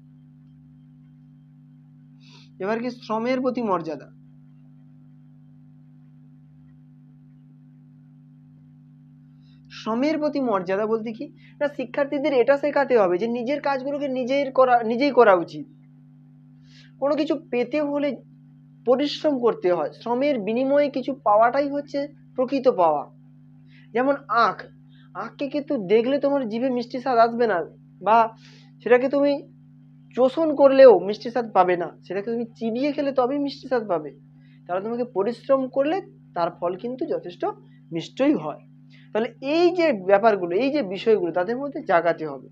এবার কি শ্রমের প্রতি মর্যাদা। শ্রমের প্রতি মর্যাদা বলতে কি না, শিক্ষার্থীদের এটা শেখাতে হবে যে নিজের কাজগুলোকে নিজেই করা উচিত। কোনো কিছু পেতে হলে পরিশ্রম করতে হয়, শ্রমের বিনিময়ে কিছু পাওয়াটাই হচ্ছে প্রকৃত পাওয়া। যেমন আখকে কিন্তু দেখলে তোমার জিভে মিষ্টি স্বাদ আসবে না, বা সেটাকে তুমি চোষণ করলেও মিষ্টি স্বাদ পাবে না, সেটাকে তুমি চিবিয়ে খেলে তবেই মিষ্টি স্বাদ পাবে। তাহলে তোমাকে পরিশ্রম করলে তার ফল কিন্তু যথেষ্ট মিষ্টই হয়। তাহলে এই যে ব্যাপারগুলো, এই যে বিষয়গুলো তাদের মধ্যে জাগাতে হবে।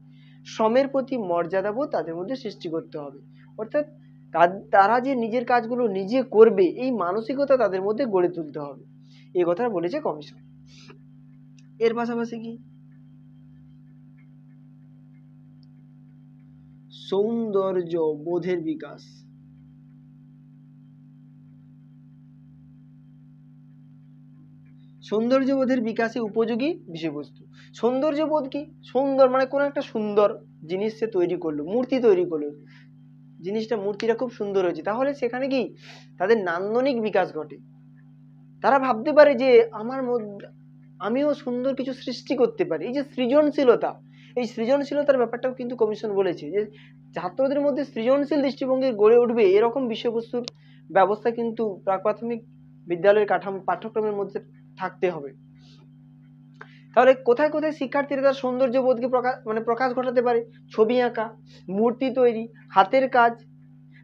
শ্রমের প্রতি মর্যাদাবোধ তাদের মধ্যে সৃষ্টি করতে হবে, অর্থাৎ তারা যে নিজের কাজগুলো নিজে করবে, এই মানসিকতা তাদের মধ্যে গড়ে তুলতে হবে। এই কথা বলেছে কমিশন। এর পাশাপাশি কি সৌন্দর্য বোধের বিকাশ। সৌন্দর্যবোধের বিকাশে উপযোগী বিষয়বস্তু। সৌন্দর্যবোধ কি, সুন্দর মানে কোনো একটা সুন্দর জিনিস সে তৈরি করলো, মূর্তি তৈরি করলো, মূর্তিটা খুব সুন্দর হয়েছে, তাহলে সেখানে কি তাদের নান্দনিক বিকাশ ঘটে। তারা ভাবতে পারে যে আমার মধ্যে আমিও সুন্দর কিছু সৃষ্টি করতে পারি। এই যে সৃজনশীলতা, এই সৃজনশীলতার ব্যাপারটাও কিন্তু কমিশন বলেছে যে ছাত্রদের মধ্যে সৃজনশীল দৃষ্টিভঙ্গি গড়ে উঠবে, এরকম বিষয়বস্তুর ব্যবস্থা কিন্তু প্রাক প্রাথমিক বিদ্যালয়ের পাঠ্যক্রমের মধ্যে থাকতে হবে। তাহলে কোথায় কোথায় শিক্ষার্থীরা তার সৌন্দর্যবোধকে প্রকাশ ঘটাতে পারে? ছবি আঁকা, মূর্তি তৈরি, হাতের কাজ।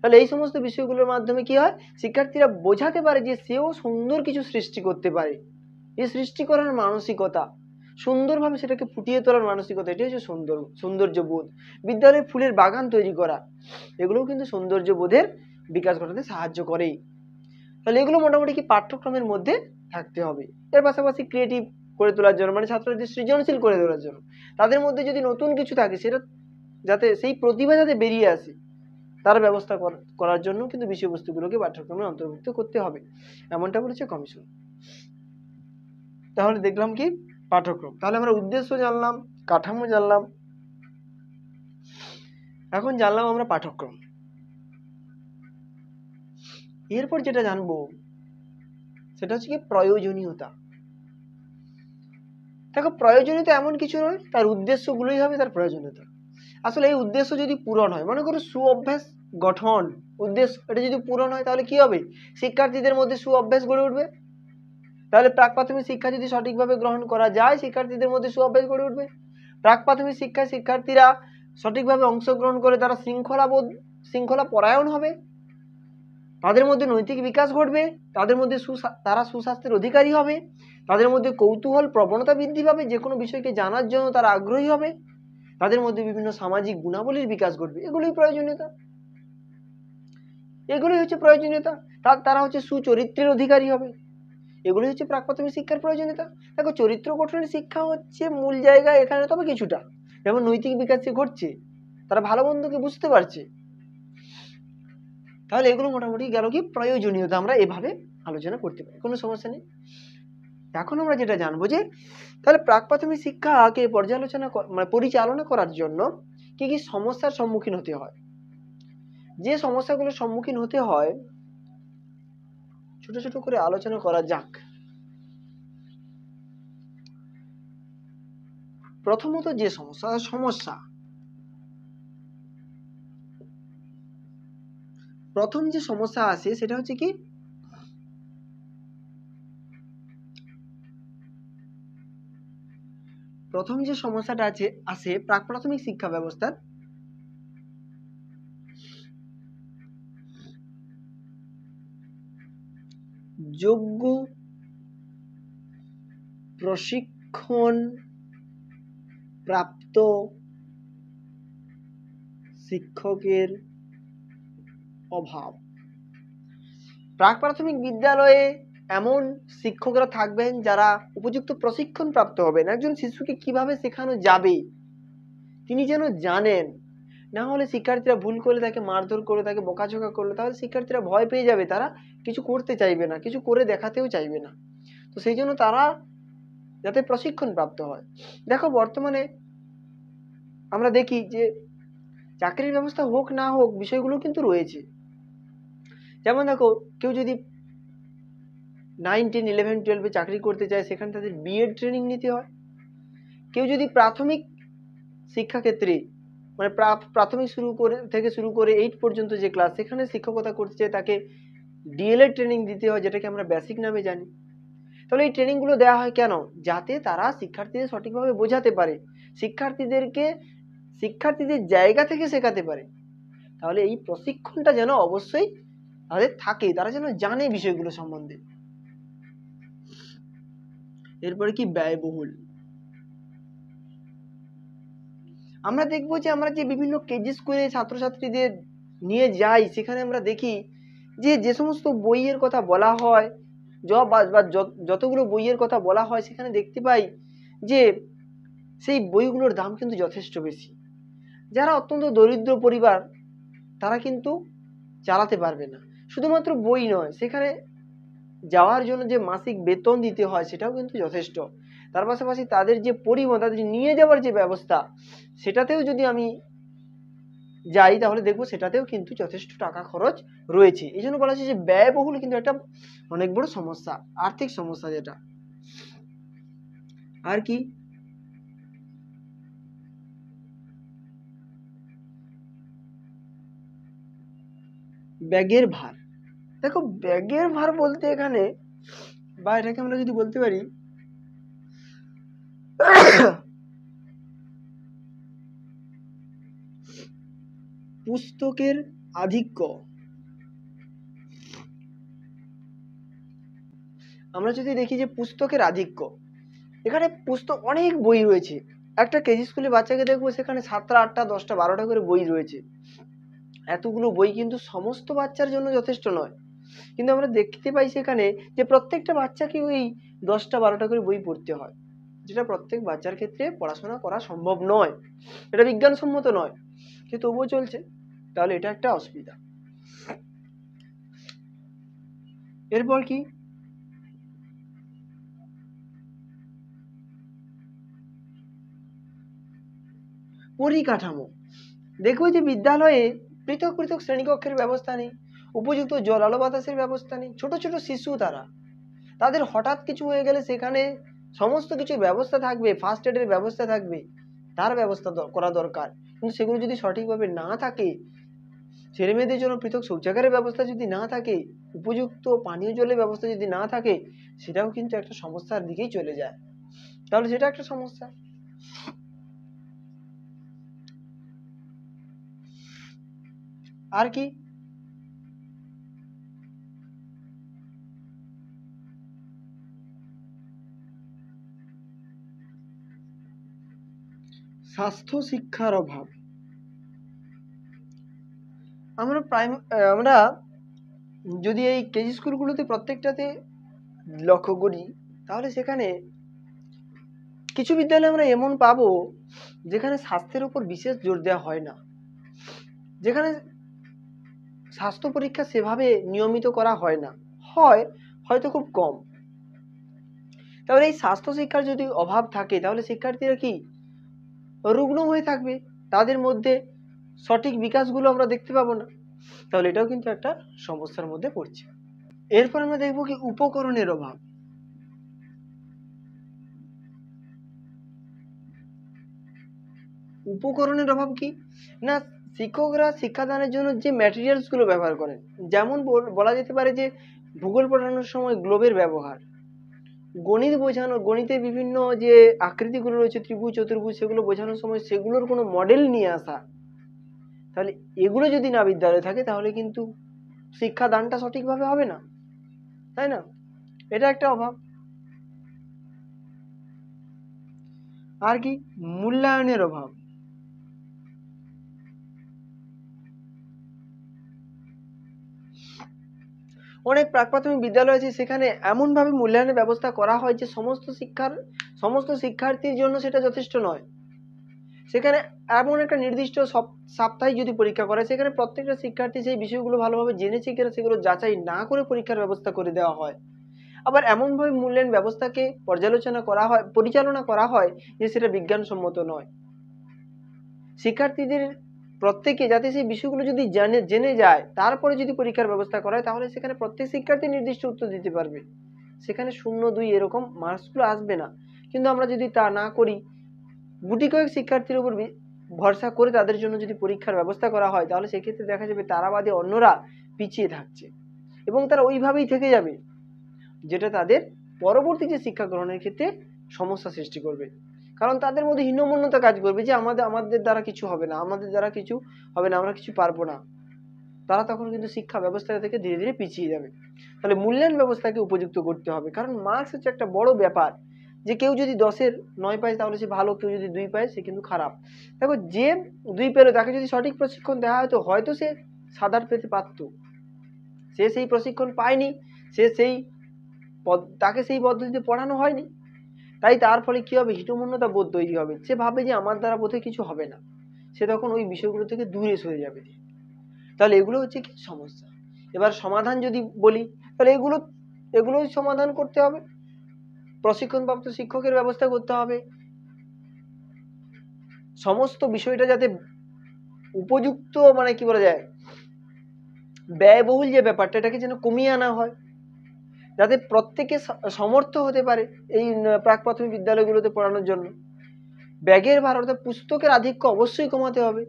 তাহলে এই সমস্ত বিষয়গুলোর মাধ্যমে কি হয়, শিক্ষার্থীরা বোঝাতে পারে যে সেও সুন্দর কিছু সৃষ্টি করতে পারে। এই সৃষ্টি করার মানসিকতা, সুন্দরভাবে সেটাকে ফুটিয়ে তোলার মানসিকতা, এটাই হচ্ছে সৌন্দর্যবোধ। বিদ্যালয়ে ফুলের বাগান তৈরি করা, এগুলোও কিন্তু সৌন্দর্যবোধের বিকাশ ঘটাতে সাহায্য করে। তাহলে এগুলো মোটামুটি কি পাঠ্যক্রমের মধ্যে থাকতে হবে। এর পাশাপাশি ক্রিয়েটিভ করে তোলার জন্য, মানে ছাত্রদের সৃজনশীল করে তোলার জন্য, তাদের মধ্যে যদি নতুন কিছু থাকে সেটা যাতে সেই প্রতিভা যাতে বেরিয়ে আসে, তার ব্যবস্থা করার জন্য কিন্তু বিষয়বস্তুগুলোকে পাঠ্যক্রমে অন্তর্ভুক্ত করতে হবে, এমনটা বলেছে কমিশন। তাহলে দেখলাম কি পাঠ্যক্রম, তাহলে আমরা উদ্দেশ্য জানলাম, কাঠামো জানলাম, এখন জানলাম আমরা পাঠ্যক্রম। এরপর যেটা জানবো সেটা হচ্ছে কি প্রয়োজনীয়তা। দেখো, প্রয়োজনীয়তা এমন কিছু নয়, তার উদ্দেশ্যগুলোই হবে তার প্রয়োজনীয়তা। আসলে এই উদ্দেশ্য যদি পূরণ হয়, মনে করো সুঅভ্যাস গঠন উদ্দেশ্য, এটা যদি পূরণ হয় তাহলে কি হবে, শিক্ষার্থীদের মধ্যে সুঅভ্যাস গড়ে উঠবে। তাহলে প্রাক প্রাথমিক শিক্ষা যদি সঠিকভাবে গ্রহণ করা যায়, শিক্ষার্থীদের মধ্যে সুঅভ্যাস গড়ে উঠবে। প্রাক প্রাথমিক শিক্ষায় শিক্ষার্থীরা সঠিকভাবে অংশগ্রহণ করে তারা শৃঙ্খলা পরায়ণ হবে, তাদের মধ্যে নৈতিক বিকাশ ঘটবে, তাদের মধ্যে তারা সুস্বাস্থ্যের অধিকারী হবে, তাদের মধ্যে কৌতূহল প্রবণতা বৃদ্ধি পাবে, যে কোনো বিষয়কে জানার জন্য তারা আগ্রহী হবে, তাদের মধ্যে বিভিন্ন সামাজিক গুণাবলীর বিকাশ ঘটবে। এগুলোই প্রয়োজনীয়তা, এগুলোই হচ্ছে প্রয়োজনীয়তা। তারা হচ্ছে সুচরিত্রের অধিকারী হবে, এগুলোই হচ্ছে প্রাক প্রাথমিক শিক্ষার প্রয়োজনীয়তা। দেখো, চরিত্র গঠনের শিক্ষা হচ্ছে মূল জায়গা এখানে, তবে কিছুটা যেমন নৈতিক বিকাশ ঘটছে, তারা ভালো মন্দকে বুঝতে পারছে। তাহলে এগুলো মোটামুটি গেল কি প্রয়োজনীয়তা, আমরা এভাবে আলোচনা করতে পারি, কোনো সমস্যা নেই। এখন আমরা যেটা জানবো যে তাহলে প্রাক প্রাথমিক শিক্ষাকে পরিচালনা করার জন্য কি কি সমস্যার সম্মুখীন হতে হয়। যে সমস্যাগুলোর সম্মুখীন হতে হয় ছোট ছোট করে আলোচনা করা যাক। প্রথমত যে প্রথম যে সমস্যা আসে সেটা হচ্ছে কি, প্রথম যে সমস্যাটা আসে প্রাক প্রাথমিক শিক্ষা ব্যবস্থার যোগ্য প্রশিক্ষণ প্রাপ্ত শিক্ষকের অভাব। প্রাক প্রাথমিক বিদ্যালয়ে এমন শিক্ষকরা থাকবেন যারা উপযুক্ত প্রশিক্ষণ প্রাপ্ত হবেন, একজন শিশুকে কিভাবে শেখানো যাবে তিনি যেন জানেন। না হলে শিক্ষার্থীরা ভুল করলে তাকে মারধর করে, তাকে বকাঝকা করলো, তাহলে শিক্ষার্থীরা ভয় পেয়ে যাবে, তারা কিছু করতে চাইবে না, কিছু করে দেখাতেও চাইবে না। তো সেই জন্য তারা যাতে প্রশিক্ষণ প্রাপ্ত হয়। দেখো, বর্তমানে আমরা দেখি যে চাকরির ব্যবস্থা হোক না হোক বিষয়গুলো কিন্তু রয়েছে। যেমন দেখো, কেউ যদি 9, 10, 11, 12 চাকরি করতে চায়, সেখানে তাদের বিএড ট্রেনিং নিতে হয়। কেউ যদি প্রাথমিক শিক্ষাক্ষেত্রে মানে প্রাথমিক থেকে শুরু করে 8 পর্যন্ত যে ক্লাস, সেখানে শিক্ষকতা করতে চায়, তাকে ডিএলএড ট্রেনিং দিতে হয়, যেটাকে আমরা বেসিক নামে জানি। তাহলে এই ট্রেনিংগুলো দেওয়া হয় কেন? যাতে তারা শিক্ষার্থীদের সঠিকভাবে বোঝাতে পারে, শিক্ষার্থীদের জায়গা থেকে শেখাতে পারে। তাহলে এই প্রশিক্ষণটা যেন অবশ্যই তাদের থাকে, তারা যেন জানে বিষয়গুলো সম্বন্ধে। এরপরে কি ব্যয়বহুল। আমরা দেখবো যে আমরা যে বিভিন্ন কেজি স্কুলে ছাত্রছাত্রীদের নিয়ে যাই, সেখানে আমরা দেখি যে সমস্ত বইয়ের কথা বলা হয়, যতগুলো বইয়ের কথা বলা হয়, সেখানে দেখতে পাই যে সেই বইগুলোর দাম কিন্তু যথেষ্ট বেশি। যারা অত্যন্ত দরিদ্র পরিবার তারা কিন্তু চালাতে পারবে না। শুধুমাত্র বই নয়, সেখানে যাওয়ার জন্য যে মাসিক বেতন দিতে হয় সেটাও কিন্তু যথেষ্ট। তার পাশাপাশি তাদের যে পরিবহন, তাদের নিয়ে যাওয়ার যে ব্যবস্থা, সেটাতেও যদি আমি যাই তাহলে দেখবো সেটাতেও কিন্তু যথেষ্ট টাকা খরচ রয়েছে। এই জন্য বলা হচ্ছে যে ব্যয়বহুল কিন্তু একটা অনেক বড় সমস্যা, আর্থিক সমস্যা যেটা। আর কি, ব্যাগের ভার। দেখো, ব্যাগের ভার বলতে এখানে বা এটাকে আমরা যদি বলতে পারি পুস্তকের আধিক্য। আমরা যদি দেখি যে পুস্তকের আধিক্য, এখানে পুস্তক অনেক বই রয়েছে। একটা কেজি স্কুলে বাচ্চাকে দেখবো সেখানে 7টা, 8টা, 10টা, 12টা করে বই রয়েছে। এতগুলো বই কিন্তু সমস্ত বাচ্চার জন্য যথেষ্ট নয়। কিন্তু আমরা দেখতে পাই সেখানে যে প্রত্যেকটা বাচ্চাকে ওই 10টা, 12টা করে বই পড়তে হয়, যেটা প্রত্যেক বাচ্চার ক্ষেত্রে পড়াশোনা করা সম্ভব নয়, এটা বিজ্ঞানসম্মত নয়, কিন্তু তবুও চলছে। তাহলে এটা একটা অসুবিধা। এরপর কি, পরিকাঠামো। দেখবো যে বিদ্যালয়ে পৃথক পৃথক শ্রেণীকক্ষের ব্যবস্থা নেই, উপযুক্ত জল আলো বাতাসের ব্যবস্থা নেই। ছোট ছোট শিশু, তাদের হঠাৎ কিছু হয়ে গেলে সেখানে সমস্ত কিছু ব্যবস্থা থাকবে, ফার্স্ট এডের ব্যবস্থা থাকবে, তার ব্যবস্থা করা দরকার। কিন্তু সেগুলো যদি সঠিকভাবে না থাকে ছেলে মেয়েদের জন্য পৃথক শৌচাগারের ব্যবস্থা যদি না থাকে, উপযুক্ত পানীয় জলের ব্যবস্থা যদি না থাকে, সেটাও কিন্তু একটা সমস্যার দিকেই চলে যায়। তাহলে সেটা একটা সমস্যা। আর কি? স্বাস্থ্য শিক্ষার অভাব। আমরা যদি এই কেজি স্কুলগুলোতে প্রত্যেকটাতে লক্ষ্য করি, তাহলে সেখানে কিছু বিদ্যালয়ে আমরা এমন পাবো যেখানে স্বাস্থ্যের উপর বিশেষ জোর দেওয়া হয় না, যেখানে স্বাস্থ্য পরীক্ষা সেভাবে নিয়মিত করা হয় না, হয়তো খুব কম। তাহলে এই স্বাস্থ্য শিক্ষার যদি অভাব থাকে, তাহলে শিক্ষার্থীরা কি রুগ্ন হয়ে থাকবে, তাদের মধ্যে সঠিক বিকাশগুলো আমরা দেখতে পাবো না। তাহলে এটাও কিন্তু একটা সমস্যার মধ্যে পড়ছে। এরপর আমরা দেখবো কি উপকরণের অভাব। উপকরণের অভাব কি না, শিক্ষকরা শিক্ষাদানের জন্য যে ম্যাটেরিয়ালস গুলো ব্যবহার করেন, যেমন বলা যেতে পারে যে ভূগোল পড়ানোর সময় গ্লোবের ব্যবহার, গণিত বোঝানো, গণিতের বিভিন্ন যে আকৃতিগুলো রয়েছে ত্রিভুজ চতুর্ভুজ, সেগুলো বোঝানোর সময় সেগুলোর কোনো মডেল নিয়ে আসা, তাহলে এগুলো যদি না বিদ্যালয়ে থাকে, তাহলে কিন্তু শিক্ষাদানটা সঠিকভাবে হবে না, তাই না? এটা একটা অভাব। আর কি? মূল্যায়নের অভাব। অনেক প্রাক প্রাথমিক বিদ্যালয় আছে, সেখানে এমনভাবে মূল্যায়নের ব্যবস্থা করা হয় যে সমস্ত শিক্ষার্থীর জন্য সেটা যথেষ্ট নয়। সেখানে এমন একটা নির্দিষ্ট সাপ্তাহিক যদি পরীক্ষা করে, সেখানে প্রত্যেকটা শিক্ষার্থী সেই বিষয়গুলো ভালোভাবে জেনেছে কিনা সেগুলো যাচাই না করে পরীক্ষার ব্যবস্থা করে দেওয়া হয়। আবার এমনভাবে মূল্যায়ন ব্যবস্থাকে পরিচালনা করা হয় যে সেটা বিজ্ঞানসম্মত নয়। শিক্ষার্থীদের প্রত্যেকে যাতে সেই বিষয়গুলো যদি জেনে যায়, তারপরে যদি পরীক্ষার ব্যবস্থা করা হয়, তাহলে সেখানে প্রত্যেক শিক্ষার্থী নির্দিষ্ট উত্তর দিতে পারবে, সেখানে 0-2 এরকম মার্কসগুলো আসবে না। কিন্তু আমরা যদি তা না করি, গুটি কয়েক শিক্ষার্থীর উপর ভরসা করে তাদের জন্য যদি পরীক্ষার ব্যবস্থা করা হয়, তাহলে সেক্ষেত্রে দেখা যাবে তারা বাদে অন্যরা পিছিয়ে থাকছে এবং তারা ওইভাবেই থেকে যাবে, যেটা তাদের পরবর্তী যে শিক্ষা গ্রহণের ক্ষেত্রে সমস্যা সৃষ্টি করবে। কারণ তাদের মধ্যে হীনমন্যতা কাজ করবে যে আমাদের দ্বারা কিছু হবে না, আমরা কিছু পারবো না। তারা তখন কিন্তু শিক্ষা ব্যবস্থা থেকে ধীরে ধীরে পিছিয়ে যাবে। তাহলে মূল্যায়ন ব্যবস্থাকে উপযুক্ত করতে হবে, কারণ মার্কস হচ্ছে একটা বড় ব্যাপার। যে কেউ যদি 10-এর 9 পায় তাহলে সে ভালো, কেউ যদি 2 পায় সে কিন্তু খারাপ। দেখো, যে 2 পেলো তাকে যদি সঠিক প্রশিক্ষণ দেওয়া হয়তো হয়তো সে সাদার পেতে পারত, সে সেই প্রশিক্ষণ পায়নি, তাকে সেই পদ্ধতিতে পড়ানো হয়নি, তাই তার ফলে কি হবে, হীনমন্যতা বোধ তৈরি হবে। সে ভাবে যে আমার দ্বারা বোধহয় কিছু হবে না, সে তখন ওই বিষয়গুলো থেকে দূরে সরে যাবে। তাহলে এগুলো হচ্ছে কি সমস্যা। এবার সমাধান যদি বলি, তাহলে এগুলোই সমাধান করতে হবে। প্রশিক্ষণপ্রাপ্ত শিক্ষকের ব্যবস্থা করতে হবে, সমস্ত বিষয়টা যাতে উপযুক্ত, মানে কি বলা যায়, ব্যয়বহুল যে ব্যাপারটা, এটাকে যেন কমিয়ে আনা হয়, যাতে প্রত্যেকে সমর্থ হতে পারে এই প্রাক প্রাথমিক বিদ্যালয়গুলোতে পড়ানোর জন্য। ব্যাগের ভার অর্থাৎ পুস্তকের আধিক্য অবশ্যই কমাতে হবে।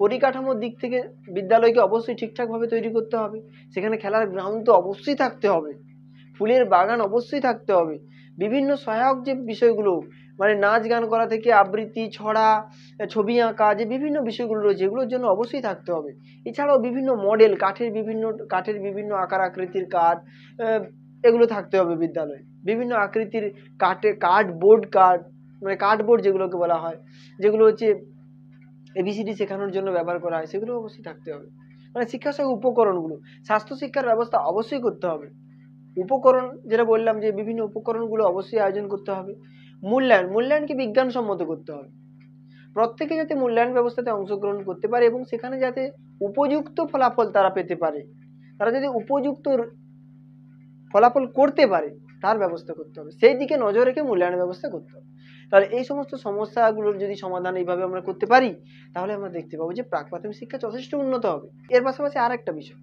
পরিকাঠামোর দিক থেকে বিদ্যালয়কে অবশ্যই ঠিকঠাকভাবে তৈরি করতে হবে। সেখানে খেলার গ্রাউন্ড তো অবশ্যই থাকতে হবে, ফুলের বাগান অবশ্যই থাকতে হবে, বিভিন্ন সহায়ক যে বিষয়গুলো, মানে নাচ গান করা থেকে আবৃত্তি, ছড়া, ছবি আঁকা, যে বিভিন্ন বিষয়গুলো রয়েছে এগুলোর জন্য অবশ্যই থাকতে হবে। এছাড়াও বিভিন্ন মডেল, কাঠের বিভিন্ন আকার আকৃতির কাঠ, এগুলো থাকতে হবে বিদ্যালয়ে। বিভিন্ন আকৃতির কার্ডবোর্ড যেগুলোকে বলা হয়, যেগুলো হচ্ছে এবিসিডি শেখানোর জন্য ব্যবহার করা হয়, সেগুলো অবশ্যই থাকতে হবে। মানে শিক্ষার সঙ্গে উপকরণগুলো, স্বাস্থ্য শিক্ষার ব্যবস্থা অবশ্যই করতে হবে। উপকরণ যেটা বললাম, যে বিভিন্ন উপকরণগুলো অবশ্যই আয়োজন করতে হবে। মূল্যায়নকে বিজ্ঞানসম্মত করতে হবে। প্রত্যেকে যাতে মূল্যায়ন ব্যবস্থাতে অংশগ্রহণ করতে পারে এবং সেখানে যাতে উপযুক্ত ফলাফল তারা পেতে পারে, তারা যদি উপযুক্ত ফলাফল করতে পারে তার ব্যবস্থা করতে হবে, সেই দিকে নজর রেখে মূল্যায়নের ব্যবস্থা করতে হবে। তাহলে এই সমস্ত সমস্যাগুলোর যদি সমাধান এইভাবে আমরা করতে পারি, তাহলে আমরা দেখতে পাবো যে প্রাক প্রাথমিক শিক্ষা যথেষ্ট উন্নত হবে। এর পাশাপাশি আর একটা বিষয়,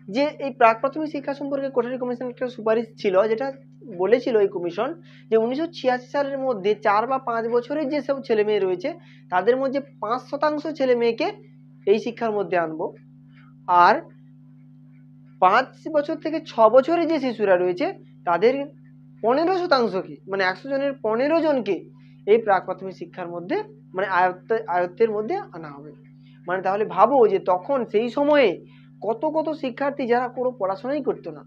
যে এই প্রাক প্রাথমিক শিক্ষা সম্পর্কে কোঠারি কমিশন একটা সুপারিশ ছিল, যেটা বলেছিল এই কমিশন যে 1986 সালের মধ্যে 4 বা 5 বছরের যেসব ছেলে মেয়ে রয়েছে, তাদের মধ্যে 5% ছেলে মেয়েকে এই শিক্ষার মধ্যে আনবো। আর 5 বছর থেকে 6 বছরে যে শিশুরা রয়েছে তাদের 15%কে, মানে 100 জনের 15 জনকে এই প্রাক প্রাথমিক শিক্ষার মধ্যে মানে আয়ত্তের মধ্যে আনা হবে। মানে তাহলে ভাবো যে তখন সেই সময়ে কত কত শিক্ষার্থী যারা কোনো পড়াশোনাই করতো না,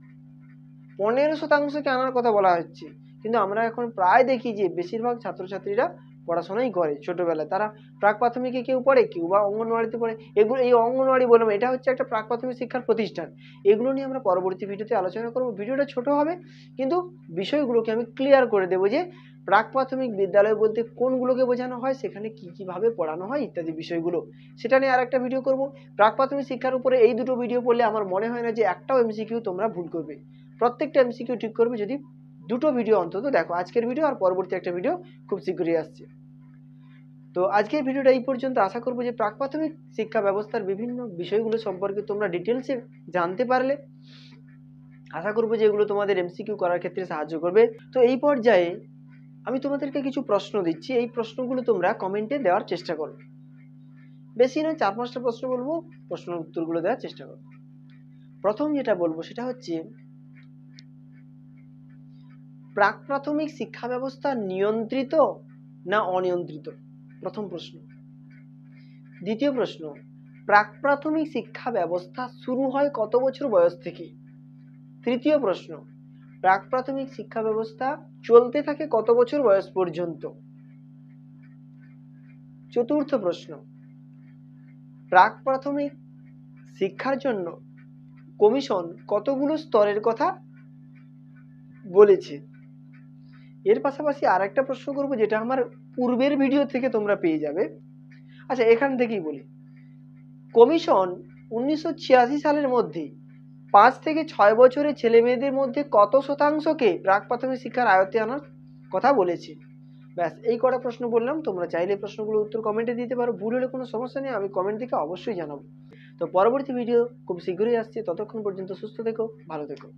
15%কে আনার কথা বলা হচ্ছে। কিন্তু আমরা এখন প্রায় দেখি যে বেশিরভাগ ছাত্রছাত্রীরা পড়াশোনাই করে ছোটবেলায়। তারা প্রাক প্রাথমিকে কেউ পড়ে, কেউ বা অঙ্গনওয়াড়িতে পড়ে। এগুলো, এই অঙ্গনওয়াড়ি বললাম, এটা হচ্ছে একটা প্রাক প্রাথমিক শিক্ষার প্রতিষ্ঠান। এগুলো নিয়ে আমরা পরবর্তী ভিডিওতে আলোচনা করব। ভিডিওটা ছোট হবে কিন্তু বিষয়গুলোকে আমি ক্লিয়ার করে দেবো যে প্রাক প্রাথমিক বিদ্যালয় বলতে কোনগুলোকে বোঝানো হয়, সেখানে কি কিভাবে পড়ানো হয় ইত্যাদি বিষয়গুলো, সেটা নিয়ে আরেকটা ভিডিও করব। প্রাক প্রাথমিক শিক্ষার উপরে এই দুটো ভিডিও পড়লে আমার মনে হয় না যে একটাও এমসিকিউ তোমরা ভুল করবে। প্রত্যেকটা এমসিকিউ ঠিক করবে যদি দুটো ভিডিও অন্তত দেখো। আজকের ভিডিও আর পরবর্তী একটা ভিডিও খুব শীঘ্রই আসছে। তো আজকের ভিডিওটা এই পর্যন্ত। আশা করবো যে প্রাক প্রাথমিক শিক্ষা ব্যবস্থার বিভিন্ন বিষয়গুলো সম্পর্কে তোমরা ডিটেলসে জানতে পারলে। আশা করবো যে এগুলো তোমাদের এমসিকিউ করার ক্ষেত্রে সাহায্য করবে। তো এই পর্যায়ে আমি তোমাদেরকে কিছু প্রশ্ন দিচ্ছি, এই প্রশ্নগুলো তোমরা কমেন্টে দেওয়ার চেষ্টা করো। বেশি নয়, 4-5টা প্রশ্ন বলবো, প্রশ্নের উত্তরগুলো দেওয়ার চেষ্টা করো। প্রথম যেটা বলবো সেটা হচ্ছে, প্রাক প্রাথমিক শিক্ষা ব্যবস্থা নিয়ন্ত্রিত না অনিয়ন্ত্রিত? প্রথম প্রশ্ন। দ্বিতীয় প্রশ্ন, প্রাক প্রাথমিক শিক্ষা ব্যবস্থা শুরু হয় কত বছর বয়স থেকে? তৃতীয় প্রশ্ন, প্রাক প্রাথমিক শিক্ষা ব্যবস্থা চলতে থাকে কত বছর বয়স পর্যন্ত? চতুর্থ প্রশ্ন, প্রাক প্রাথমিক শিক্ষার জন্য কমিশন কতগুলো স্তরের কথা বলেছে? এর পাশাপাশি আর একটা প্রশ্ন করব যেটা আমার পূর্বের ভিডিও থেকে তোমরা পেয়ে যাবে। আচ্ছা, এখান থেকেই বলি, কমিশন 1986 সালের মধ্যে 5 থেকে 6 বছরের ছেলে মেয়েদের মধ্যে কত শতাংশকে প্রাক প্রাথমিক শিক্ষার আয়ত্তে আনার কথা বলেছে? ব্যাস, এই কটা প্রশ্ন বললাম। তোমরা চাইলে প্রশ্নগুলোর উত্তর কমেন্টে দিতে পারো। ভুল হলে কোনো সমস্যা নেই, আমি কমেন্ট থেকে অবশ্যই জানাবো। তো পরবর্তী ভিডিও খুব শীঘ্রই আসছে। ততক্ষণ পর্যন্ত সুস্থ থেকো, ভালো থেকো।